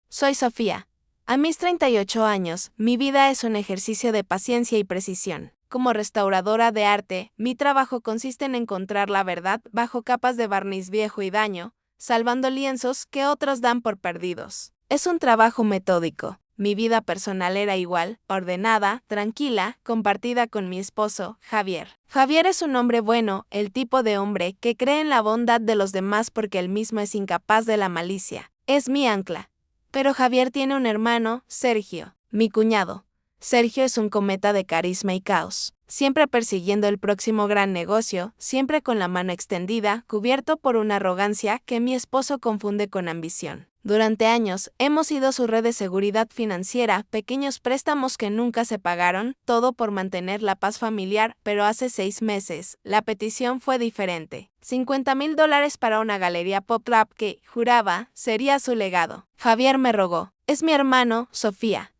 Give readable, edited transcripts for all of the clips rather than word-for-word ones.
Soy Sofía. A mis 38 años, mi vida es un ejercicio de paciencia y precisión. Como restauradora de arte, mi trabajo consiste en encontrar la verdad bajo capas de barniz viejo y daño, salvando lienzos que otros dan por perdidos. Es un trabajo metódico. Mi vida personal era igual, ordenada, tranquila, compartida con mi esposo, Javier. Javier es un hombre bueno, el tipo de hombre que cree en la bondad de los demás porque él mismo es incapaz de la malicia. Es mi ancla. Pero Javier tiene un hermano, Sergio, mi cuñado. Sergio es un cometa de carisma y caos, siempre persiguiendo el próximo gran negocio, siempre con la mano extendida, cubierto por una arrogancia que mi esposo confunde con ambición. Durante años, hemos sido su red de seguridad financiera, pequeños préstamos que nunca se pagaron, todo por mantener la paz familiar, pero hace 6 meses, la petición fue diferente. $50,000 para una galería pop-up que, juraba, sería su legado. Javier me rogó. Es mi hermano, Sofía.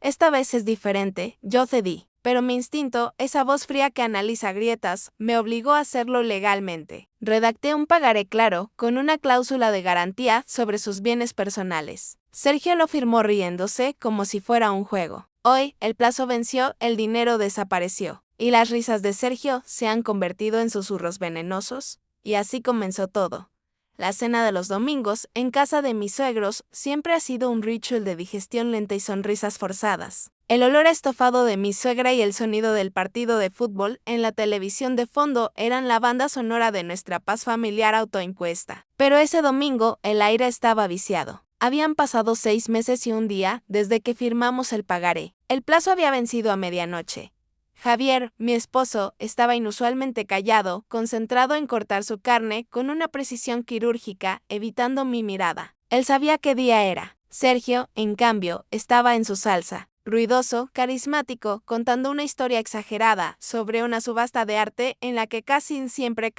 Esta vez es diferente, yo cedí. Pero mi instinto, esa voz fría que analiza grietas, me obligó a hacerlo legalmente. Redacté un pagaré claro, con una cláusula de garantía sobre sus bienes personales. Sergio lo firmó riéndose como si fuera un juego. Hoy, el plazo venció, el dinero desapareció. Y las risas de Sergio se han convertido en susurros venenosos. Y así comenzó todo. La cena de los domingos, en casa de mis suegros, siempre ha sido un ritual de digestión lenta y sonrisas forzadas. El olor a estofado de mi suegra y el sonido del partido de fútbol en la televisión de fondo eran la banda sonora de nuestra paz familiar autoimpuesta. Pero ese domingo el aire estaba viciado. Habían pasado 6 meses y un día desde que firmamos el pagaré. El plazo había vencido a medianoche. Javier, mi esposo, estaba inusualmente callado, concentrado en cortar su carne con una precisión quirúrgica, evitando mi mirada. Él sabía qué día era. Sergio, en cambio, estaba en su salsa. Ruidoso, carismático, contando una historia exagerada sobre una subasta de arte en la que casi siempre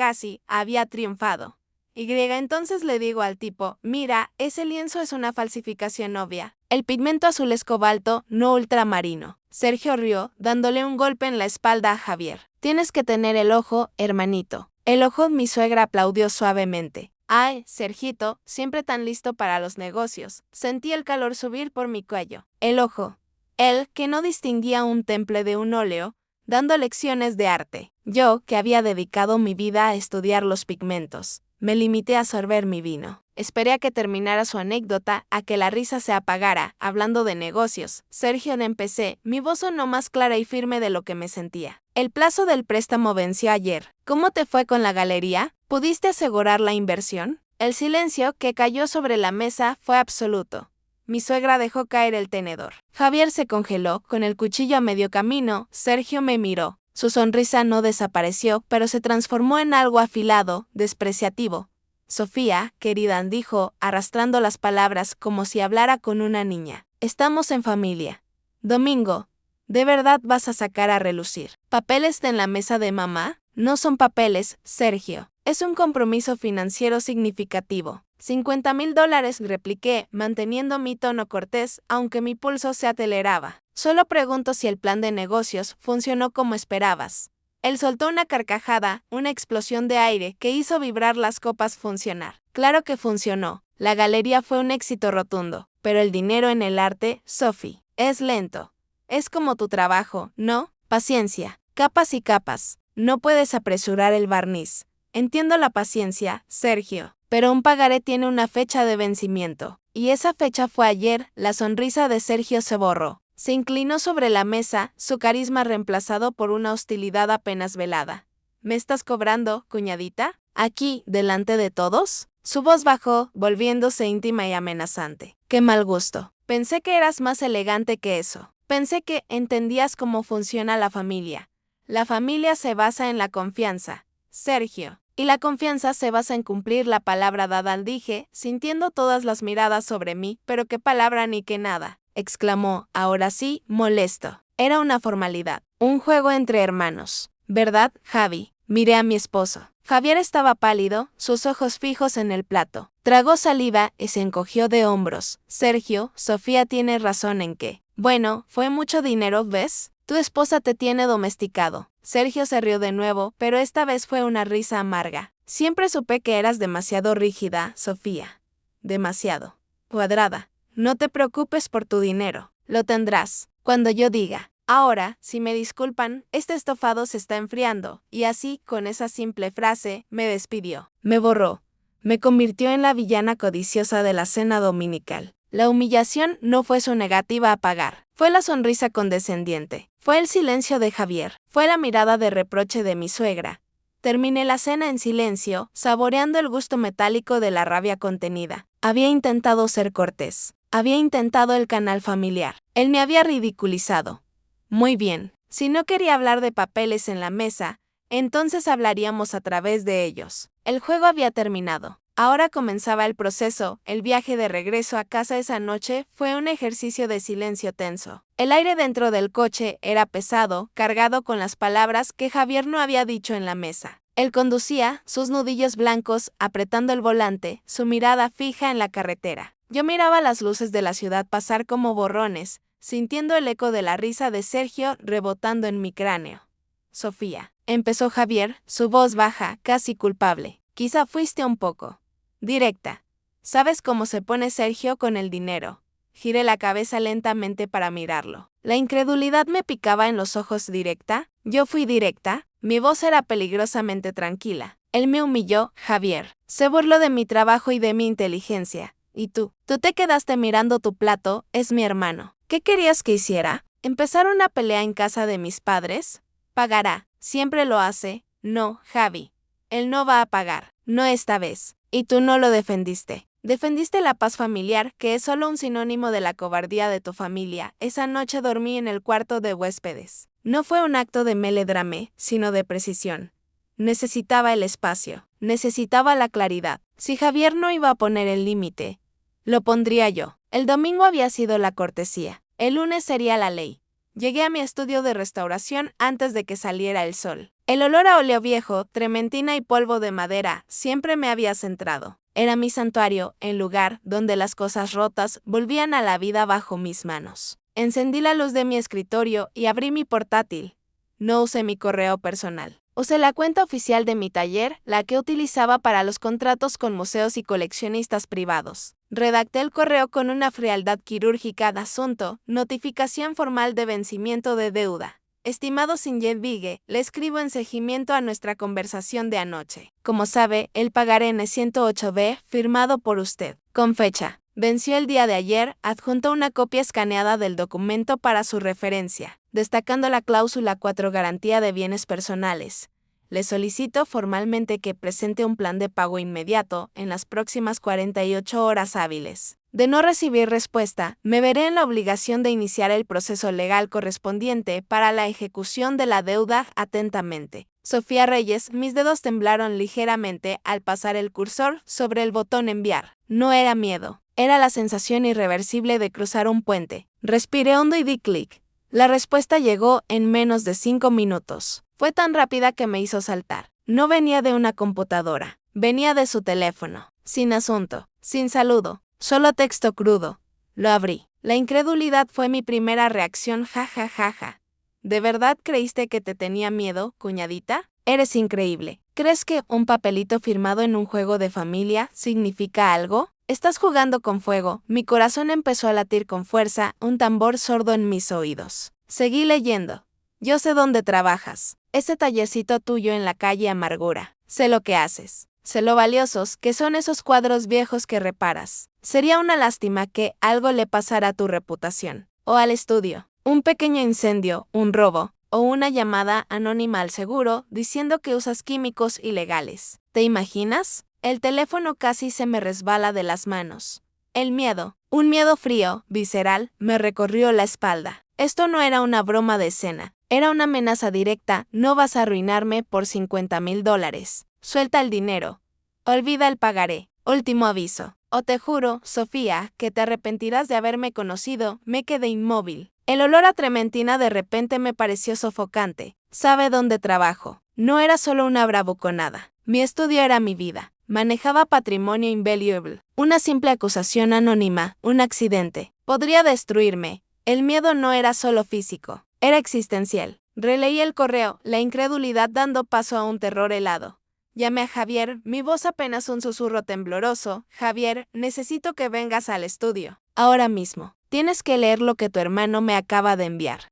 había triunfado. Entonces le digo al tipo, mira, ese lienzo es una falsificación obvia. El pigmento azul es cobalto, no ultramarino. Sergio rió, dándole un golpe en la espalda a Javier. Tienes que tener el ojo, hermanito. El ojo, mi suegra aplaudió suavemente. Ay, Sergito, siempre tan listo para los negocios. Sentí el calor subir por mi cuello. El ojo. Él, que no distinguía un temple de un óleo, dando lecciones de arte. Yo, que había dedicado mi vida a estudiar los pigmentos. Me limité a sorber mi vino. Esperé a que terminara su anécdota, a que la risa se apagara, hablando de negocios. Sergio, empecé, mi voz sonó más clara y firme de lo que me sentía. El plazo del préstamo venció ayer. ¿Cómo te fue con la galería? ¿Pudiste asegurar la inversión? El silencio que cayó sobre la mesa fue absoluto. Mi suegra dejó caer el tenedor. Javier se congeló, con el cuchillo a medio camino. Sergio me miró. Su sonrisa no desapareció, pero se transformó en algo afilado, despreciativo. Sofía, querida, dijo, arrastrando las palabras como si hablara con una niña. Estamos en familia. Domingo, ¿de verdad vas a sacar a relucir papeles en la mesa de mamá? No son papeles, Sergio. Es un compromiso financiero significativo. $50,000, repliqué, manteniendo mi tono cortés, aunque mi pulso se aceleraba. Solo pregunto si el plan de negocios funcionó como esperabas. Él soltó una carcajada, una explosión de aire que hizo vibrar las copas. Funcionar. Claro que funcionó. La galería fue un éxito rotundo. Pero el dinero en el arte, Sophie, es lento. Es como tu trabajo, ¿no? Paciencia. Capas y capas. No puedes apresurar el barniz. Entiendo la paciencia, Sergio. Pero un pagaré tiene una fecha de vencimiento. Y esa fecha fue ayer. La sonrisa de Sergio se borró. Se inclinó sobre la mesa, su carisma reemplazado por una hostilidad apenas velada. ¿Me estás cobrando, cuñadita? ¿Aquí, delante de todos? Su voz bajó, volviéndose íntima y amenazante. ¡Qué mal gusto! Pensé que eras más elegante que eso. Pensé que entendías cómo funciona la familia. La familia se basa en la confianza, Sergio. Y la confianza se basa en cumplir la palabra dada, dije, sintiendo todas las miradas sobre mí, pero qué palabra ni qué nada. Exclamó, ahora sí, molesto. Era una formalidad, un juego entre hermanos. ¿Verdad, Javi? Miré a mi esposo. Javier estaba pálido, sus ojos fijos en el plato. Tragó saliva y se encogió de hombros. Sergio, Sofía tiene razón en que. Bueno, fue mucho dinero, ¿ves? Tu esposa te tiene domesticado. Sergio se rió de nuevo, pero esta vez fue una risa amarga. Siempre supe que eras demasiado rígida, Sofía. Demasiado. Cuadrada. no te preocupes por tu dinero. Lo tendrás cuando yo diga. Ahora, si me disculpan, este estofado se está enfriando, y así, con esa simple frase, me despidió. Me borró. Me convirtió en la villana codiciosa de la cena dominical. La humillación no fue su negativa a pagar. Fue la sonrisa condescendiente. Fue el silencio de Javier. Fue la mirada de reproche de mi suegra. Terminé la cena en silencio, saboreando el gusto metálico de la rabia contenida. Había intentado ser cortés. Había intentado el canal familiar. Él me había ridiculizado. Muy bien, si no quería hablar de papeles en la mesa, entonces hablaríamos a través de ellos. El juego había terminado. Ahora comenzaba el proceso. El viaje de regreso a casa esa noche fue un ejercicio de silencio tenso. El aire dentro del coche era pesado, cargado con las palabras que Javier no había dicho en la mesa. Él conducía, sus nudillos blancos, apretando el volante, su mirada fija en la carretera. Yo miraba las luces de la ciudad pasar como borrones, sintiendo el eco de la risa de Sergio rebotando en mi cráneo. Sofía, empezó Javier, su voz baja, casi culpable. Quizá fuiste un poco directa. ¿Sabes cómo se pone Sergio con el dinero? Giré la cabeza lentamente para mirarlo. La incredulidad me picaba en los ojos. ¿Directa? Yo fui directa. Mi voz era peligrosamente tranquila. Él me humilló, Javier. Se burló de mi trabajo y de mi inteligencia. ¿Y tú? Tú te quedaste mirando tu plato, es mi hermano. ¿Qué querías que hiciera? ¿Empezar una pelea en casa de mis padres? Pagará. Siempre lo hace. No, Javi. Él no va a pagar. No esta vez. Y tú no lo defendiste. Defendiste la paz familiar, que es solo un sinónimo de la cobardía de tu familia. Esa noche dormí en el cuarto de huéspedes. No fue un acto de melodrama, sino de precisión. Necesitaba el espacio. Necesitaba la claridad. Si Javier no iba a poner el límite, lo pondría yo. El domingo había sido la cortesía. El lunes sería la ley. Llegué a mi estudio de restauración antes de que saliera el sol. El olor a óleo viejo, trementina y polvo de madera siempre me había centrado. Era mi santuario, el lugar donde las cosas rotas volvían a la vida bajo mis manos. Encendí la luz de mi escritorio y abrí mi portátil. No usé mi correo personal. Usé la cuenta oficial de mi taller, la que utilizaba para los contratos con museos y coleccionistas privados. Redacté el correo con una frialdad quirúrgica de asunto, notificación formal de vencimiento de deuda. Estimado Sinjet Vigue, le escribo en seguimiento a nuestra conversación de anoche. Como sabe, el pagaré N108B, firmado por usted. Con fecha. Venció el día de ayer, adjunto una copia escaneada del documento para su referencia, destacando la cláusula 4 garantía de bienes personales. Le solicito formalmente que presente un plan de pago inmediato en las próximas 48 horas hábiles. De no recibir respuesta, me veré en la obligación de iniciar el proceso legal correspondiente para la ejecución de la deuda. Atentamente. Sofía Reyes. Mis dedos temblaron ligeramente al pasar el cursor sobre el botón enviar. No era miedo. Era la sensación irreversible de cruzar un puente. Respiré hondo y di clic. La respuesta llegó en menos de 5 minutos. Fue tan rápida que me hizo saltar. No venía de una computadora. Venía de su teléfono. Sin asunto. Sin saludo. Solo texto crudo. Lo abrí. La incredulidad fue mi primera reacción. Ja, ja, ja, ja. ¿De verdad creíste que te tenía miedo, cuñadita? Eres increíble. ¿Crees que un papelito firmado en un juego de familia significa algo? Estás jugando con fuego. Mi corazón empezó a latir con fuerza, un tambor sordo en mis oídos. Seguí leyendo. Yo sé dónde trabajas. Ese tallercito tuyo en la calle Amargura. Sé lo que haces. Sé lo valiosos que son esos cuadros viejos que reparas. Sería una lástima que algo le pasara a tu reputación. O al estudio. Un pequeño incendio, un robo, o una llamada anónima al seguro diciendo que usas químicos ilegales. ¿Te imaginas? El teléfono casi se me resbala de las manos. El miedo, un miedo frío, visceral, me recorrió la espalda. Esto no era una broma de escena, era una amenaza directa. No vas a arruinarme por $50,000. Suelta el dinero. Olvida el pagaré. Último aviso. O te juro, Sofía, que te arrepentirás de haberme conocido. Me quedé inmóvil. El olor a trementina de repente me pareció sofocante. ¿Sabe dónde trabajo? No era solo una bravuconada. Mi estudio era mi vida. Manejaba patrimonio invaluable. Una simple acusación anónima, un accidente, podría destruirme. El miedo no era solo físico, era existencial. Releí el correo, la incredulidad dando paso a un terror helado. Llamé a Javier, mi voz apenas un susurro tembloroso. Javier, necesito que vengas al estudio. ahora mismo. Tienes que leer lo que tu hermano me acaba de enviar.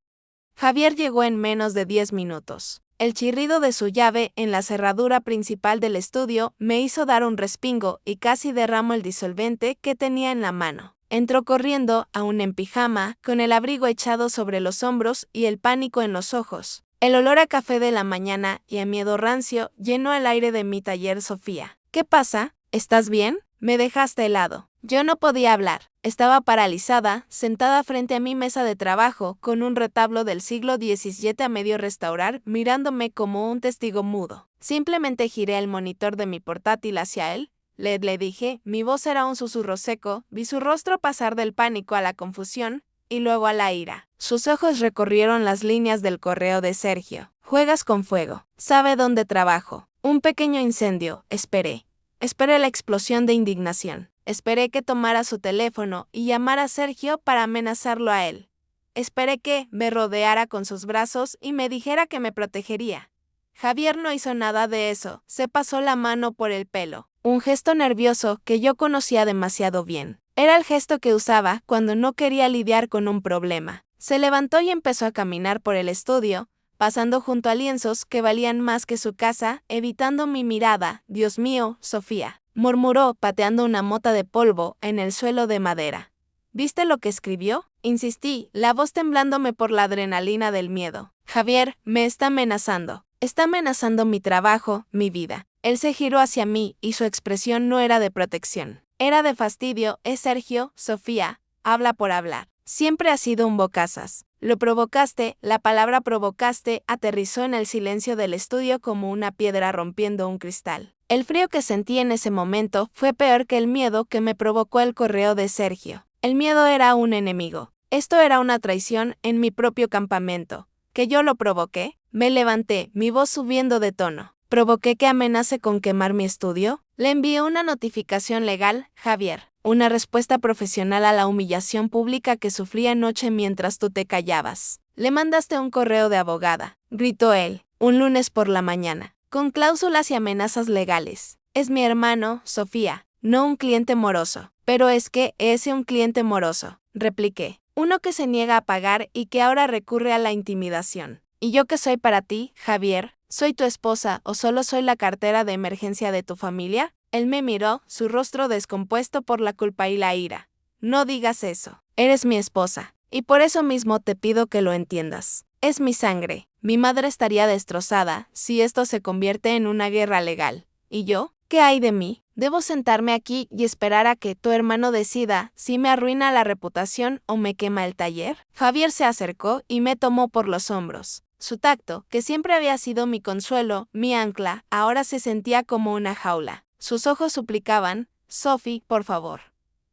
Javier llegó en menos de 10 minutos. El chirrido de su llave en la cerradura principal del estudio me hizo dar un respingo y casi derramo el disolvente que tenía en la mano. Entró corriendo, aún en pijama, con el abrigo echado sobre los hombros y el pánico en los ojos. El olor a café de la mañana y a miedo rancio llenó el aire de mi taller. Sofía. ¿Qué pasa? ¿Estás bien? Me dejaste helado. Yo no podía hablar. Estaba paralizada, sentada frente a mi mesa de trabajo, con un retablo del siglo XVII a medio restaurar, mirándome como un testigo mudo. Simplemente giré el monitor de mi portátil hacia él. Le dije, mi voz era un susurro seco, vi su rostro pasar del pánico a la confusión, y luego a la ira. Sus ojos recorrieron las líneas del correo de Sergio. Juegas con fuego. ¿Sabe dónde trabajo? Un pequeño incendio. Esperé. Esperé la explosión de indignación. Esperé que tomara su teléfono y llamara a Sergio para amenazarlo a él. Esperé que me rodeara con sus brazos y me dijera que me protegería. Javier no hizo nada de eso, se pasó la mano por el pelo. Un gesto nervioso que yo conocía demasiado bien. Era el gesto que usaba cuando no quería lidiar con un problema. Se levantó y empezó a caminar por el estudio, pasando junto a lienzos que valían más que su casa, evitando mi mirada. Dios mío, Sofía, murmuró, pateando una mota de polvo en el suelo de madera. ¿Viste lo que escribió? Insistí, la voz temblándome por la adrenalina del miedo. Javier, me está amenazando. Está amenazando mi trabajo, mi vida. Él se giró hacia mí y su expresión no era de protección. Era de fastidio. Es Sergio, Sofía, habla por hablar. Siempre has sido un bocazas. Lo provocaste, la palabra provocaste aterrizó en el silencio del estudio como una piedra rompiendo un cristal. El frío que sentí en ese momento fue peor que el miedo que me provocó el correo de Sergio. El miedo era un enemigo. Esto era una traición en mi propio campamento. ¿Que yo lo provoqué? Me levanté, mi voz subiendo de tono. ¿Provoqué que amenace con quemar mi estudio? Le envié una notificación legal, Javier. Una respuesta profesional a la humillación pública que sufrí anoche mientras tú te callabas. Le mandaste un correo de abogada, gritó él, un lunes por la mañana, con cláusulas y amenazas legales. Es mi hermano, Sofía, no un cliente moroso. Pero es que ese un cliente moroso, repliqué. Uno que se niega a pagar y que ahora recurre a la intimidación. ¿Y yo qué soy para ti, Javier? ¿Soy tu esposa o solo soy la cartera de emergencia de tu familia? Él me miró, su rostro descompuesto por la culpa y la ira. No digas eso. Eres mi esposa. Y por eso mismo te pido que lo entiendas. Es mi sangre. Mi madre estaría destrozada si esto se convierte en una guerra legal. ¿Y yo? ¿Qué hay de mí? ¿Debo sentarme aquí y esperar a que tu hermano decida si me arruina la reputación o me quema el taller? Javier se acercó y me tomó por los hombros. Su tacto, que siempre había sido mi consuelo, mi ancla, ahora se sentía como una jaula. Sus ojos suplicaban, Sophie, por favor.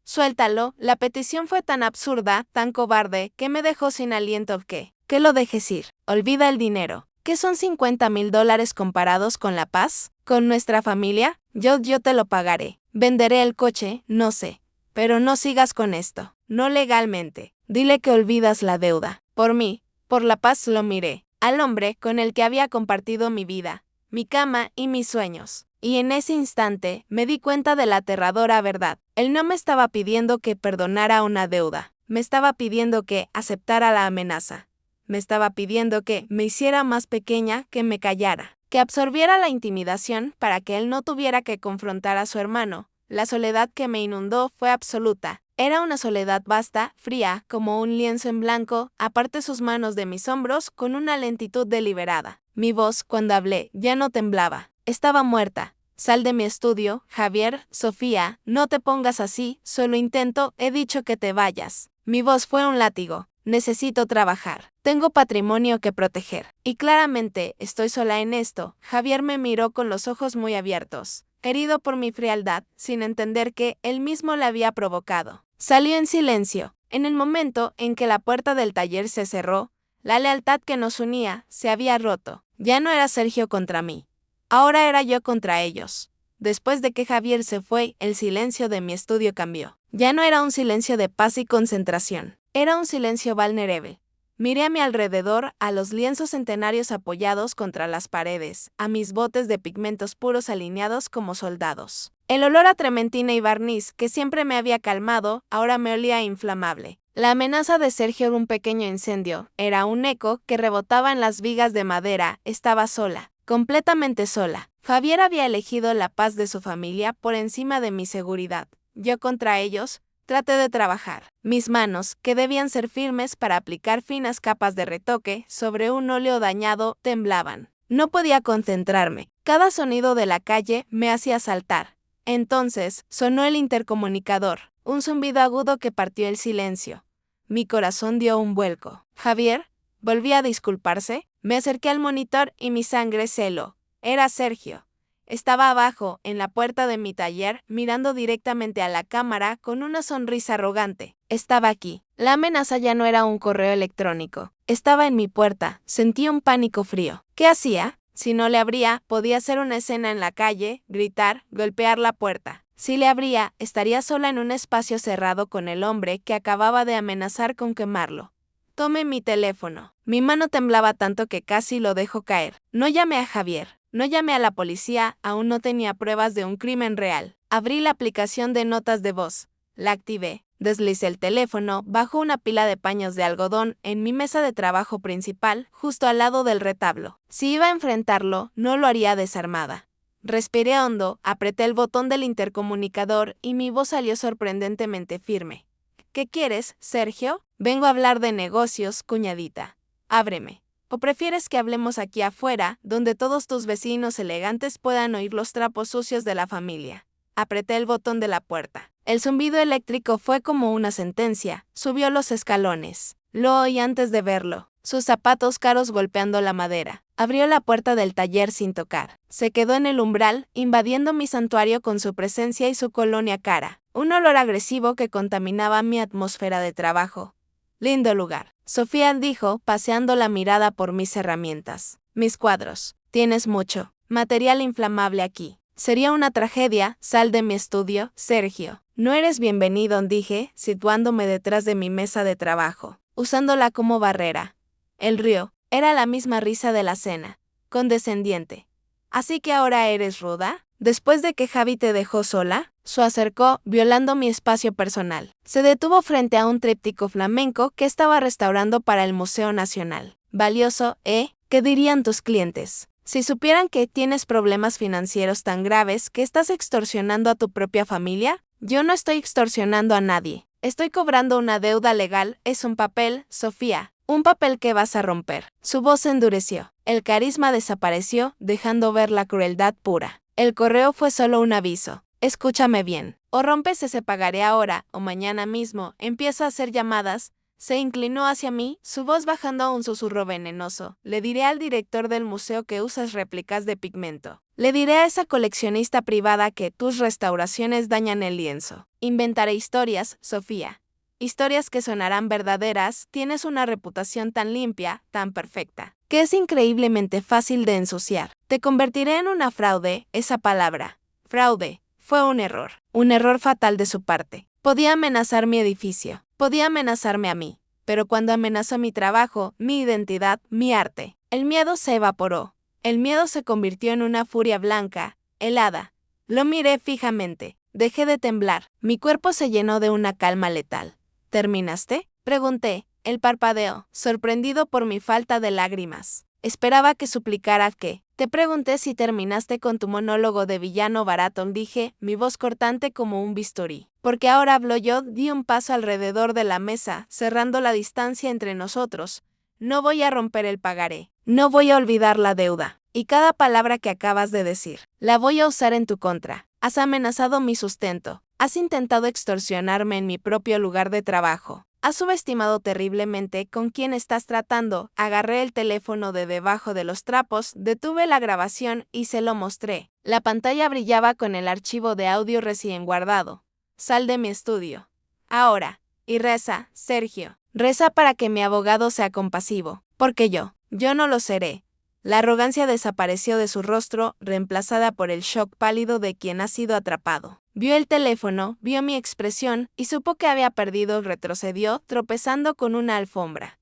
Suéltalo. La petición fue tan absurda, tan cobarde, que me dejó sin aliento. Que lo dejes ir. Olvida el dinero. ¿Qué son $50,000 comparados con la paz? ¿Con nuestra familia? Yo te lo pagaré. Venderé el coche, no sé. Pero no sigas con esto. No legalmente. Dile que olvidas la deuda. Por mí, por la paz. Lo miré. Al hombre con el que había compartido mi vida, mi cama y mis sueños. Y en ese instante me di cuenta de la aterradora verdad. Él no me estaba pidiendo que perdonara una deuda. Me estaba pidiendo que aceptara la amenaza. Me estaba pidiendo que me hiciera más pequeña, que me callara, que absorbiera la intimidación para que él no tuviera que confrontar a su hermano. La soledad que me inundó fue absoluta. Era una soledad vasta, fría, como un lienzo en blanco. Aparté sus manos de mis hombros con una lentitud deliberada. Mi voz, cuando hablé, ya no temblaba. Estaba muerta. Sal de mi estudio, Javier. Sofía, no te pongas así, solo intento, he dicho que te vayas. Mi voz fue un látigo. Necesito trabajar. Tengo patrimonio que proteger. Y claramente, estoy sola en esto. Javier me miró con los ojos muy abiertos, herido por mi frialdad, sin entender que él mismo la había provocado. Salió en silencio. En el momento en que la puerta del taller se cerró, la lealtad que nos unía se había roto. Ya no era Sergio contra mí. Ahora era yo contra ellos. Después de que Javier se fue, el silencio de mi estudio cambió. Ya no era un silencio de paz y concentración. Era un silencio vulnerable. Miré a mi alrededor, a los lienzos centenarios apoyados contra las paredes, a mis botes de pigmentos puros alineados como soldados. El olor a trementina y barniz, que siempre me había calmado, ahora me olía inflamable. La amenaza de Sergio de un pequeño incendio era un eco que rebotaba en las vigas de madera. Estaba sola, completamente sola. Javier había elegido la paz de su familia por encima de mi seguridad. Yo contra ellos traté de trabajar. Mis manos, que debían ser firmes para aplicar finas capas de retoque sobre un óleo dañado, temblaban. No podía concentrarme. Cada sonido de la calle me hacía saltar. Entonces sonó el intercomunicador, un zumbido agudo que partió el silencio. Mi corazón dio un vuelco. Javier volvía a disculparse. Me acerqué al monitor y mi sangre se heló. Era Sergio. Estaba abajo, en la puerta de mi taller, mirando directamente a la cámara con una sonrisa arrogante. Estaba aquí. La amenaza ya no era un correo electrónico. Estaba en mi puerta. Sentí un pánico frío. ¿Qué hacía? Si no le abría, podía hacer una escena en la calle, gritar, golpear la puerta. Si le abría, estaría sola en un espacio cerrado con el hombre que acababa de amenazar con quemarlo. Tomé mi teléfono. Mi mano temblaba tanto que casi lo dejó caer. No llamé a Javier. No llamé a la policía, aún no tenía pruebas de un crimen real. Abrí la aplicación de notas de voz. La activé. Deslicé el teléfono bajo una pila de paños de algodón en mi mesa de trabajo principal, justo al lado del retablo. Si iba a enfrentarlo, no lo haría desarmada. Respiré hondo, apreté el botón del intercomunicador y mi voz salió sorprendentemente firme. ¿Qué quieres, Sergio? Vengo a hablar de negocios, cuñadita. Ábreme. ¿O prefieres que hablemos aquí afuera, donde todos tus vecinos elegantes puedan oír los trapos sucios de la familia? Apreté el botón de la puerta. El zumbido eléctrico fue como una sentencia. Subió los escalones. Lo oí antes de verlo. Sus zapatos caros golpeando la madera. Abrió la puerta del taller sin tocar. Se quedó en el umbral, invadiendo mi santuario con su presencia y su colonia cara. Un olor agresivo que contaminaba mi atmósfera de trabajo. Lindo lugar, Sofía dijo, paseando la mirada por mis herramientas. Mis cuadros. Tienes mucho material inflamable aquí. Sería una tragedia. Sal de mi estudio, Sergio. No eres bienvenido, dije, situándome detrás de mi mesa de trabajo, usándola como barrera. El río era la misma risa de la cena, condescendiente. ¿Así que ahora eres ruda? Después de que Javi te dejó sola, se acercó, violando mi espacio personal. Se detuvo frente a un tríptico flamenco que estaba restaurando para el Museo Nacional. Valioso, ¿eh? ¿Qué dirían tus clientes? Si supieran que tienes problemas financieros tan graves que estás extorsionando a tu propia familia. Yo no estoy extorsionando a nadie. Estoy cobrando una deuda legal. Es un papel, Sofía. Un papel que vas a romper. Su voz se endureció. El carisma desapareció, dejando ver la crueldad pura. El correo fue solo un aviso. Escúchame bien. O rompes ese pagaré ahora, o mañana mismo. Empieza a hacer llamadas. Se inclinó hacia mí, su voz bajando a un susurro venenoso. Le diré al director del museo que usas réplicas de pigmento. Le diré a esa coleccionista privada que tus restauraciones dañan el lienzo. Inventaré historias, Sofía. Historias que sonarán verdaderas. Tienes una reputación tan limpia, tan perfecta, que es increíblemente fácil de ensuciar. Te convertiré en una fraude. Esa palabra, fraude, fue un error fatal de su parte. Podía amenazar mi edificio, podía amenazarme a mí, pero cuando amenazó mi trabajo, mi identidad, mi arte, el miedo se evaporó. El miedo se convirtió en una furia blanca, helada. Lo miré fijamente, dejé de temblar, mi cuerpo se llenó de una calma letal. ¿Terminaste?, pregunté. Él parpadeó, sorprendido por mi falta de lágrimas. Esperaba que suplicara que. Te pregunté si terminaste con tu monólogo de villano barato, dije, mi voz cortante como un bisturí. Porque ahora hablo yo. Di un paso alrededor de la mesa, cerrando la distancia entre nosotros. No voy a romper el pagaré. No voy a olvidar la deuda. Y cada palabra que acabas de decir, la voy a usar en tu contra. Has amenazado mi sustento. Has intentado extorsionarme en mi propio lugar de trabajo. Has subestimado terriblemente con quién estás tratando. Agarré el teléfono de debajo de los trapos, detuve la grabación y se lo mostré. La pantalla brillaba con el archivo de audio recién guardado. Sal de mi estudio. Ahora. Y reza, Sergio. Reza para que mi abogado sea compasivo. Porque yo no lo seré. La arrogancia desapareció de su rostro, reemplazada por el shock pálido de quien ha sido atrapado. Vio el teléfono, vio mi expresión y supo que había perdido. Retrocedió, tropezando con una alfombra.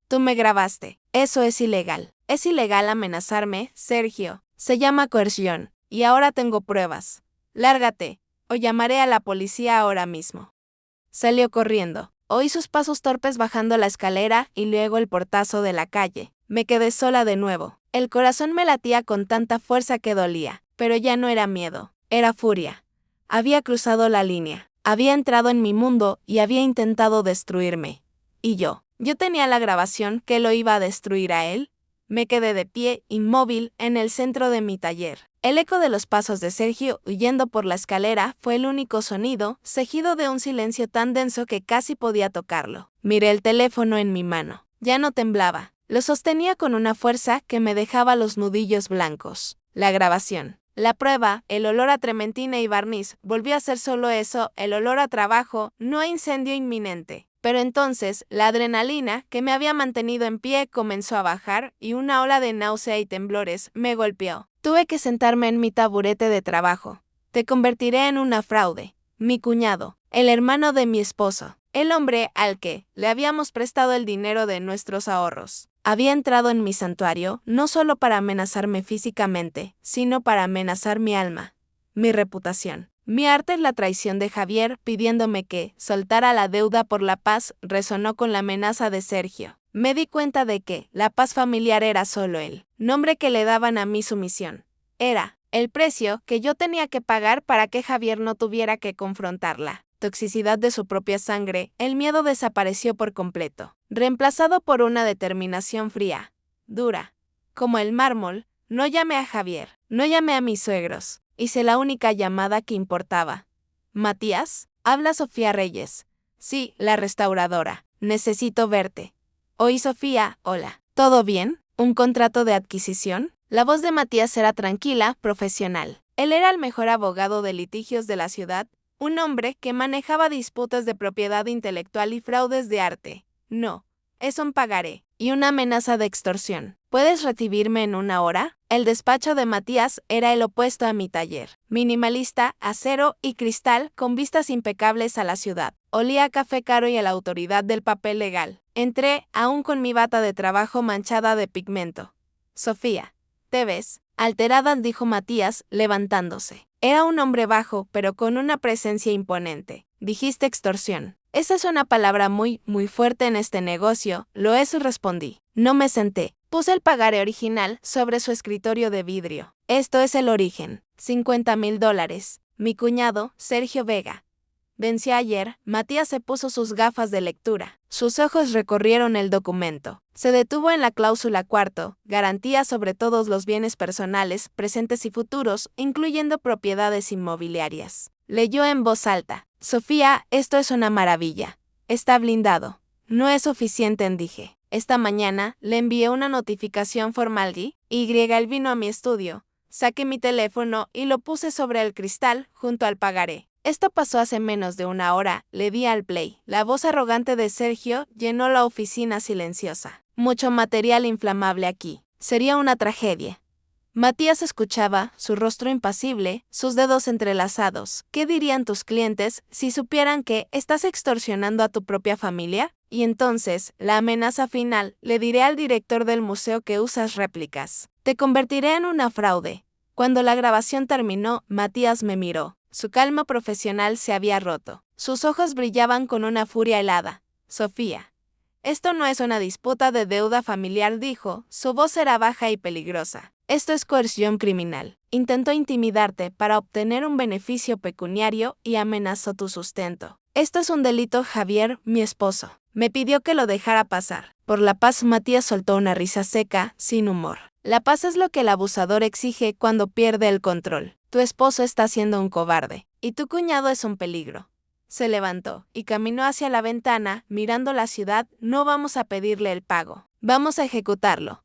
Tú me grabaste. Eso es ilegal. Es ilegal amenazarme, Sergio. Se llama coerción. Y ahora tengo pruebas. Lárgate, o llamaré a la policía ahora mismo. Salió corriendo. Oí sus pasos torpes bajando la escalera y luego el portazo de la calle. Me quedé sola de nuevo. El corazón me latía con tanta fuerza que dolía, pero ya no era miedo, era furia. Había cruzado la línea, había entrado en mi mundo y había intentado destruirme. Y yo tenía la grabación que lo iba a destruir a él. Me quedé de pie, inmóvil, en el centro de mi taller. El eco de los pasos de Sergio huyendo por la escalera fue el único sonido, seguido de un silencio tan denso que casi podía tocarlo. Miré el teléfono en mi mano. Ya no temblaba. Lo sostenía con una fuerza que me dejaba los nudillos blancos. La grabación. La prueba, el olor a trementina y barniz, volvió a ser solo eso, el olor a trabajo, no a incendio inminente. Pero entonces, la adrenalina, que me había mantenido en pie, comenzó a bajar y una ola de náusea y temblores me golpeó. Tuve que sentarme en mi taburete de trabajo. Te convertiré en una fraude. Mi cuñado, el hermano de mi esposo, el hombre al que le habíamos prestado el dinero de nuestros ahorros, había entrado en mi santuario no solo para amenazarme físicamente, sino para amenazar mi alma, mi reputación. Mi arte en la traición de Javier pidiéndome que soltara la deuda por la paz resonó con la amenaza de Sergio. Me di cuenta de que la paz familiar era solo el nombre que le daban a mi sumisión. Era el precio que yo tenía que pagar para que Javier no tuviera que confrontarla. Toxicidad de su propia sangre, el miedo desapareció por completo, reemplazado por una determinación fría, dura, como el mármol. No llamé a Javier, no llamé a mis suegros. Hice la única llamada que importaba. Matías, habla Sofía Reyes. Sí, la restauradora. Necesito verte. Oí Sofía, hola. ¿Todo bien? ¿Un contrato de adquisición? La voz de Matías era tranquila, profesional. Él era el mejor abogado de litigios de la ciudad, un hombre que manejaba disputas de propiedad intelectual y fraudes de arte. No, es un pagaré y una amenaza de extorsión. ¿Puedes recibirme en una hora? El despacho de Matías era el opuesto a mi taller. Minimalista, acero y cristal con vistas impecables a la ciudad. Olía a café caro y a la autoridad del papel legal. Entré, aún con mi bata de trabajo manchada de pigmento. Sofía, ¿te ves? Alterada, dijo Matías, levantándose. Era un hombre bajo, pero con una presencia imponente. Dijiste extorsión. Esa es una palabra muy fuerte en este negocio. Lo es, respondí. No me senté. Puse el pagaré original sobre su escritorio de vidrio. Esto es el origen. $50,000. Mi cuñado, Sergio Vega. Venció ayer. Matías se puso sus gafas de lectura. Sus ojos recorrieron el documento. Se detuvo en la cláusula cuarto, garantía sobre todos los bienes personales, presentes y futuros, incluyendo propiedades inmobiliarias. Leyó en voz alta. Sofía, esto es una maravilla. Está blindado. No es suficiente, dije. Esta mañana le envié una notificación formal y él vino a mi estudio. Saqué mi teléfono y lo puse sobre el cristal junto al pagaré. Esto pasó hace menos de una hora. Le di al play. La voz arrogante de Sergio llenó la oficina silenciosa. Mucho material inflamable aquí. Sería una tragedia. Matías escuchaba, su rostro impasible, sus dedos entrelazados. ¿Qué dirían tus clientes si supieran que estás extorsionando a tu propia familia? Y entonces, la amenaza final, le diré al director del museo que usas réplicas. Te convertiré en una fraude. Cuando la grabación terminó, Matías me miró. Su calma profesional se había roto. Sus ojos brillaban con una furia helada. Sofía. Esto no es una disputa de deuda familiar, dijo. Su voz era baja y peligrosa. Esto es coerción criminal. Intentó intimidarte para obtener un beneficio pecuniario y amenazó tu sustento. Esto es un delito, Javier, mi esposo. Me pidió que lo dejara pasar. Por la paz, Matías soltó una risa seca, sin humor. La paz es lo que el abusador exige cuando pierde el control. Tu esposo está siendo un cobarde, y tu cuñado es un peligro. Se levantó y caminó hacia la ventana, mirando la ciudad. No vamos a pedirle el pago. Vamos a ejecutarlo.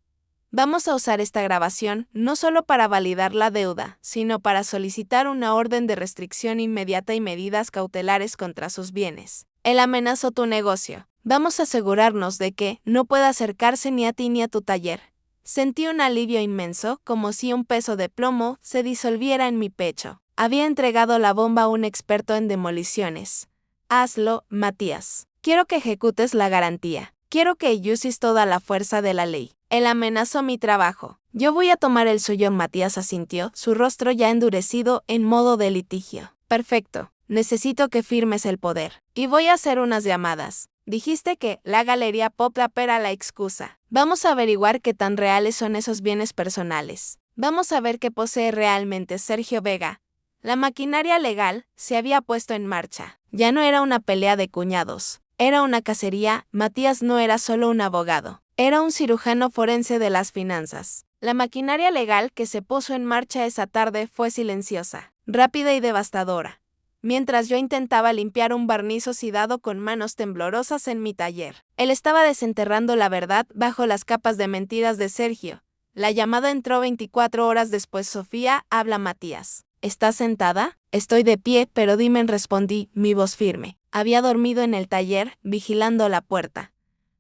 Vamos a usar esta grabación no solo para validar la deuda, sino para solicitar una orden de restricción inmediata y medidas cautelares contra sus bienes. Él amenazó tu negocio. Vamos a asegurarnos de que no pueda acercarse ni a ti ni a tu taller. Sentí un alivio inmenso, como si un peso de plomo se disolviera en mi pecho. Había entregado la bomba a un experto en demoliciones. Hazlo, Matías. Quiero que ejecutes la garantía. Quiero que uses toda la fuerza de la ley. Él amenazó mi trabajo. Yo voy a tomar el suyo. Matías asintió, su rostro ya endurecido en modo de litigio. Perfecto. Necesito que firmes el poder. Y voy a hacer unas llamadas. Dijiste que la Galería Pop-Up era la excusa. Vamos a averiguar qué tan reales son esos bienes personales. Vamos a ver qué posee realmente Sergio Vega. La maquinaria legal se había puesto en marcha. Ya no era una pelea de cuñados. Era una cacería. Matías no era solo un abogado. Era un cirujano forense de las finanzas. La maquinaria legal que se puso en marcha esa tarde fue silenciosa, rápida y devastadora. Mientras yo intentaba limpiar un barniz oxidado con manos temblorosas en mi taller, él estaba desenterrando la verdad bajo las capas de mentiras de Sergio. La llamada entró 24 horas después. Sofía, habla Matías. ¿Estás sentada? Estoy de pie, pero dime, respondí, mi voz firme. Había dormido en el taller, vigilando la puerta.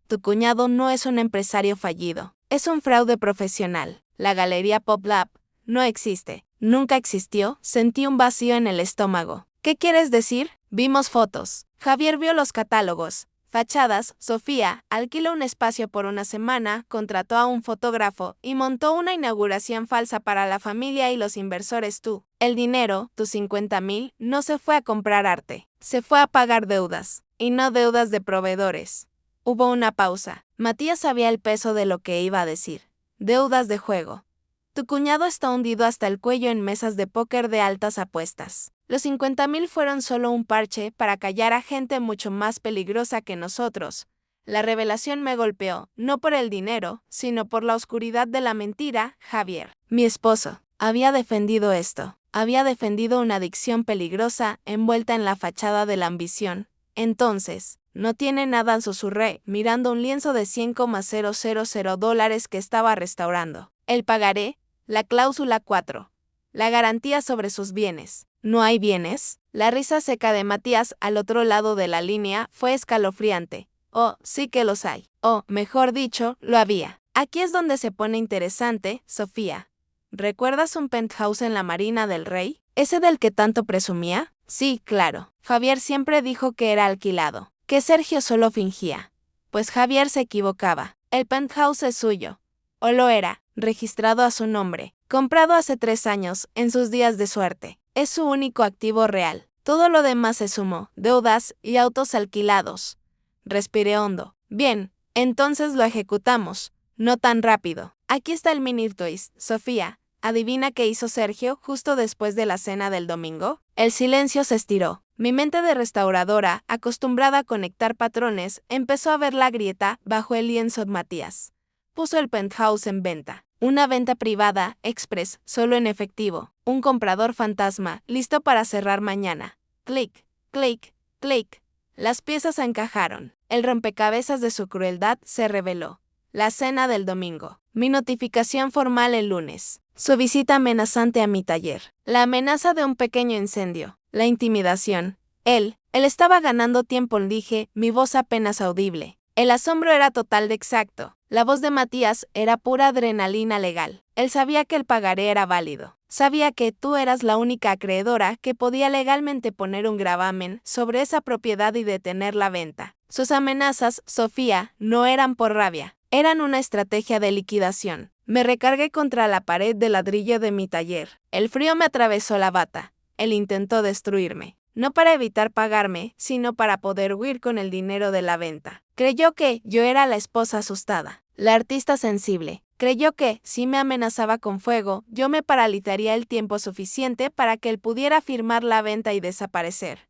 Tu cuñado no es un empresario fallido. Es un fraude profesional. La Galería Pop-Up no existe. Nunca existió. Sentí un vacío en el estómago. ¿Qué quieres decir? Vimos fotos. Javier vio los catálogos. Fachadas. Sofía alquiló un espacio por una semana, contrató a un fotógrafo y montó una inauguración falsa para la familia y los inversores. El dinero, tus 50,000, no se fue a comprar arte. Se fue a pagar deudas. Y no deudas de proveedores. Hubo una pausa. Matías sabía el peso de lo que iba a decir. Deudas de juego. Tu cuñado está hundido hasta el cuello en mesas de póker de altas apuestas. Los 50,000 fueron solo un parche para callar a gente mucho más peligrosa que nosotros. La revelación me golpeó, no por el dinero, sino por la oscuridad de la mentira. Javier, mi esposo, había defendido esto. Había defendido una adicción peligrosa envuelta en la fachada de la ambición. Entonces, no tiene nada, susurré, mirando un lienzo de $100,000 que estaba restaurando. El pagaré, la cláusula 4. La garantía sobre sus bienes. ¿No hay bienes? La risa seca de Matías al otro lado de la línea fue escalofriante. Oh, sí que los hay. O, mejor dicho, lo había. Aquí es donde se pone interesante, Sofía. ¿Recuerdas un penthouse en la Marina del Rey? ¿Ese del que tanto presumía? Sí, claro. Javier siempre dijo que era alquilado, que Sergio solo fingía. Pues Javier se equivocaba. El penthouse es suyo. O lo era, registrado a su nombre, comprado hace 3 años, en sus días de suerte. Es su único activo real. Todo lo demás es humo, deudas y autos alquilados. Respiré hondo. Bien, entonces lo ejecutamos. No tan rápido. Aquí está el mini twist. Sofía, ¿adivina qué hizo Sergio justo después de la cena del domingo? El silencio se estiró. Mi mente de restauradora, acostumbrada a conectar patrones, empezó a ver la grieta bajo el lienzo de Matías. Puso el penthouse en venta. Una venta privada, express, solo en efectivo. Un comprador fantasma, listo para cerrar mañana. Clic, clic, clic. Las piezas encajaron. El rompecabezas de su crueldad se reveló. La cena del domingo. Mi notificación formal el lunes. Su visita amenazante a mi taller. La amenaza de un pequeño incendio. La intimidación. Él estaba ganando tiempo, dije, mi voz apenas audible. El asombro era total de exacto. La voz de Matías era pura adrenalina legal. Él sabía que el pagaré era válido. Sabía que tú eras la única acreedora que podía legalmente poner un gravamen sobre esa propiedad y detener la venta. Sus amenazas, Sofía, no eran por rabia. Eran una estrategia de liquidación. Me recargué contra la pared de ladrillo de mi taller. El frío me atravesó la bata. Él intentó destruirme. No para evitar pagarme, sino para poder huir con el dinero de la venta. Creyó que yo era la esposa asustada, la artista sensible. Creyó que, si me amenazaba con fuego, yo me paralizaría el tiempo suficiente para que él pudiera firmar la venta y desaparecer.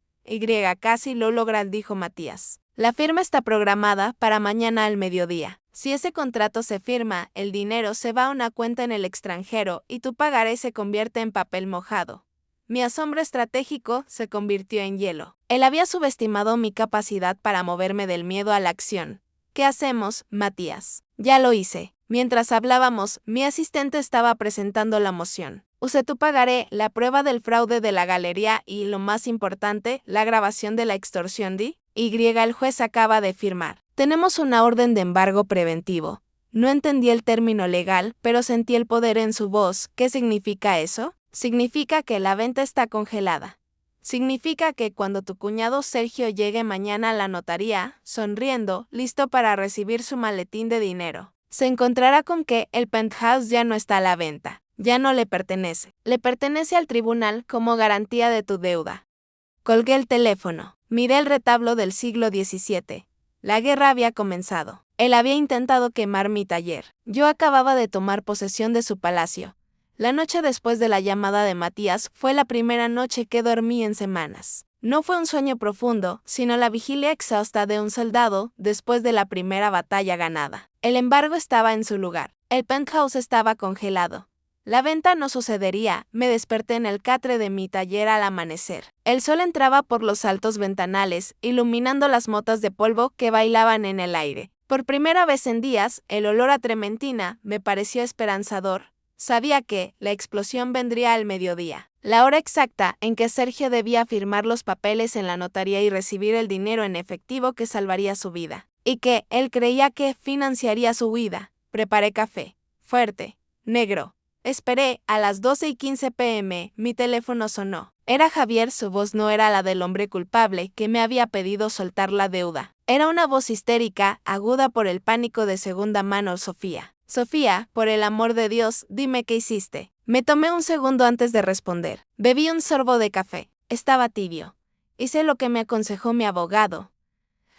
Casi lo logran, dijo Matías. La firma está programada para mañana al mediodía. Si ese contrato se firma, el dinero se va a una cuenta en el extranjero y tu pagaré se convierte en papel mojado. Mi asombro estratégico se convirtió en hielo. Él había subestimado mi capacidad para moverme del miedo a la acción. ¿Qué hacemos, Matías? Ya lo hice. Mientras hablábamos, mi asistente estaba presentando la moción. Usé tu pagaré, la prueba del fraude de la galería y, lo más importante, la grabación de la extorsión de el juez acaba de firmar. Tenemos una orden de embargo preventivo. No entendí el término legal, pero sentí el poder en su voz. ¿Qué significa eso? Significa que la venta está congelada. Significa que cuando tu cuñado Sergio llegue mañana a la notaría, sonriendo, listo para recibir su maletín de dinero, se encontrará con que el penthouse ya no está a la venta, ya no le pertenece al tribunal como garantía de tu deuda. Colgué el teléfono, miré el retablo del siglo XVII. La guerra había comenzado. Él había intentado quemar mi taller. Yo acababa de tomar posesión de su palacio. La noche después de la llamada de Matías fue la primera noche que dormí en semanas. No fue un sueño profundo, sino la vigilia exhausta de un soldado después de la primera batalla ganada. El embargo estaba en su lugar. El penthouse estaba congelado. La venta no sucedería. Me desperté en el catre de mi taller al amanecer. El sol entraba por los altos ventanales, iluminando las motas de polvo que bailaban en el aire. Por primera vez en días, el olor a trementina me pareció esperanzador. Sabía que la explosión vendría al mediodía, la hora exacta en que Sergio debía firmar los papeles en la notaría y recibir el dinero en efectivo que salvaría su vida, y que él creía que financiaría su huida. Preparé café, fuerte, negro. Esperé. A las 12:15 p.m. mi teléfono sonó. Era Javier. Su voz no era la del hombre culpable que me había pedido soltar la deuda. Era una voz histérica, aguda por el pánico de segunda mano. Sofía. Sofía, por el amor de Dios, dime qué hiciste. Me tomé un segundo antes de responder. Bebí un sorbo de café. Estaba tibio. Hice lo que me aconsejó mi abogado.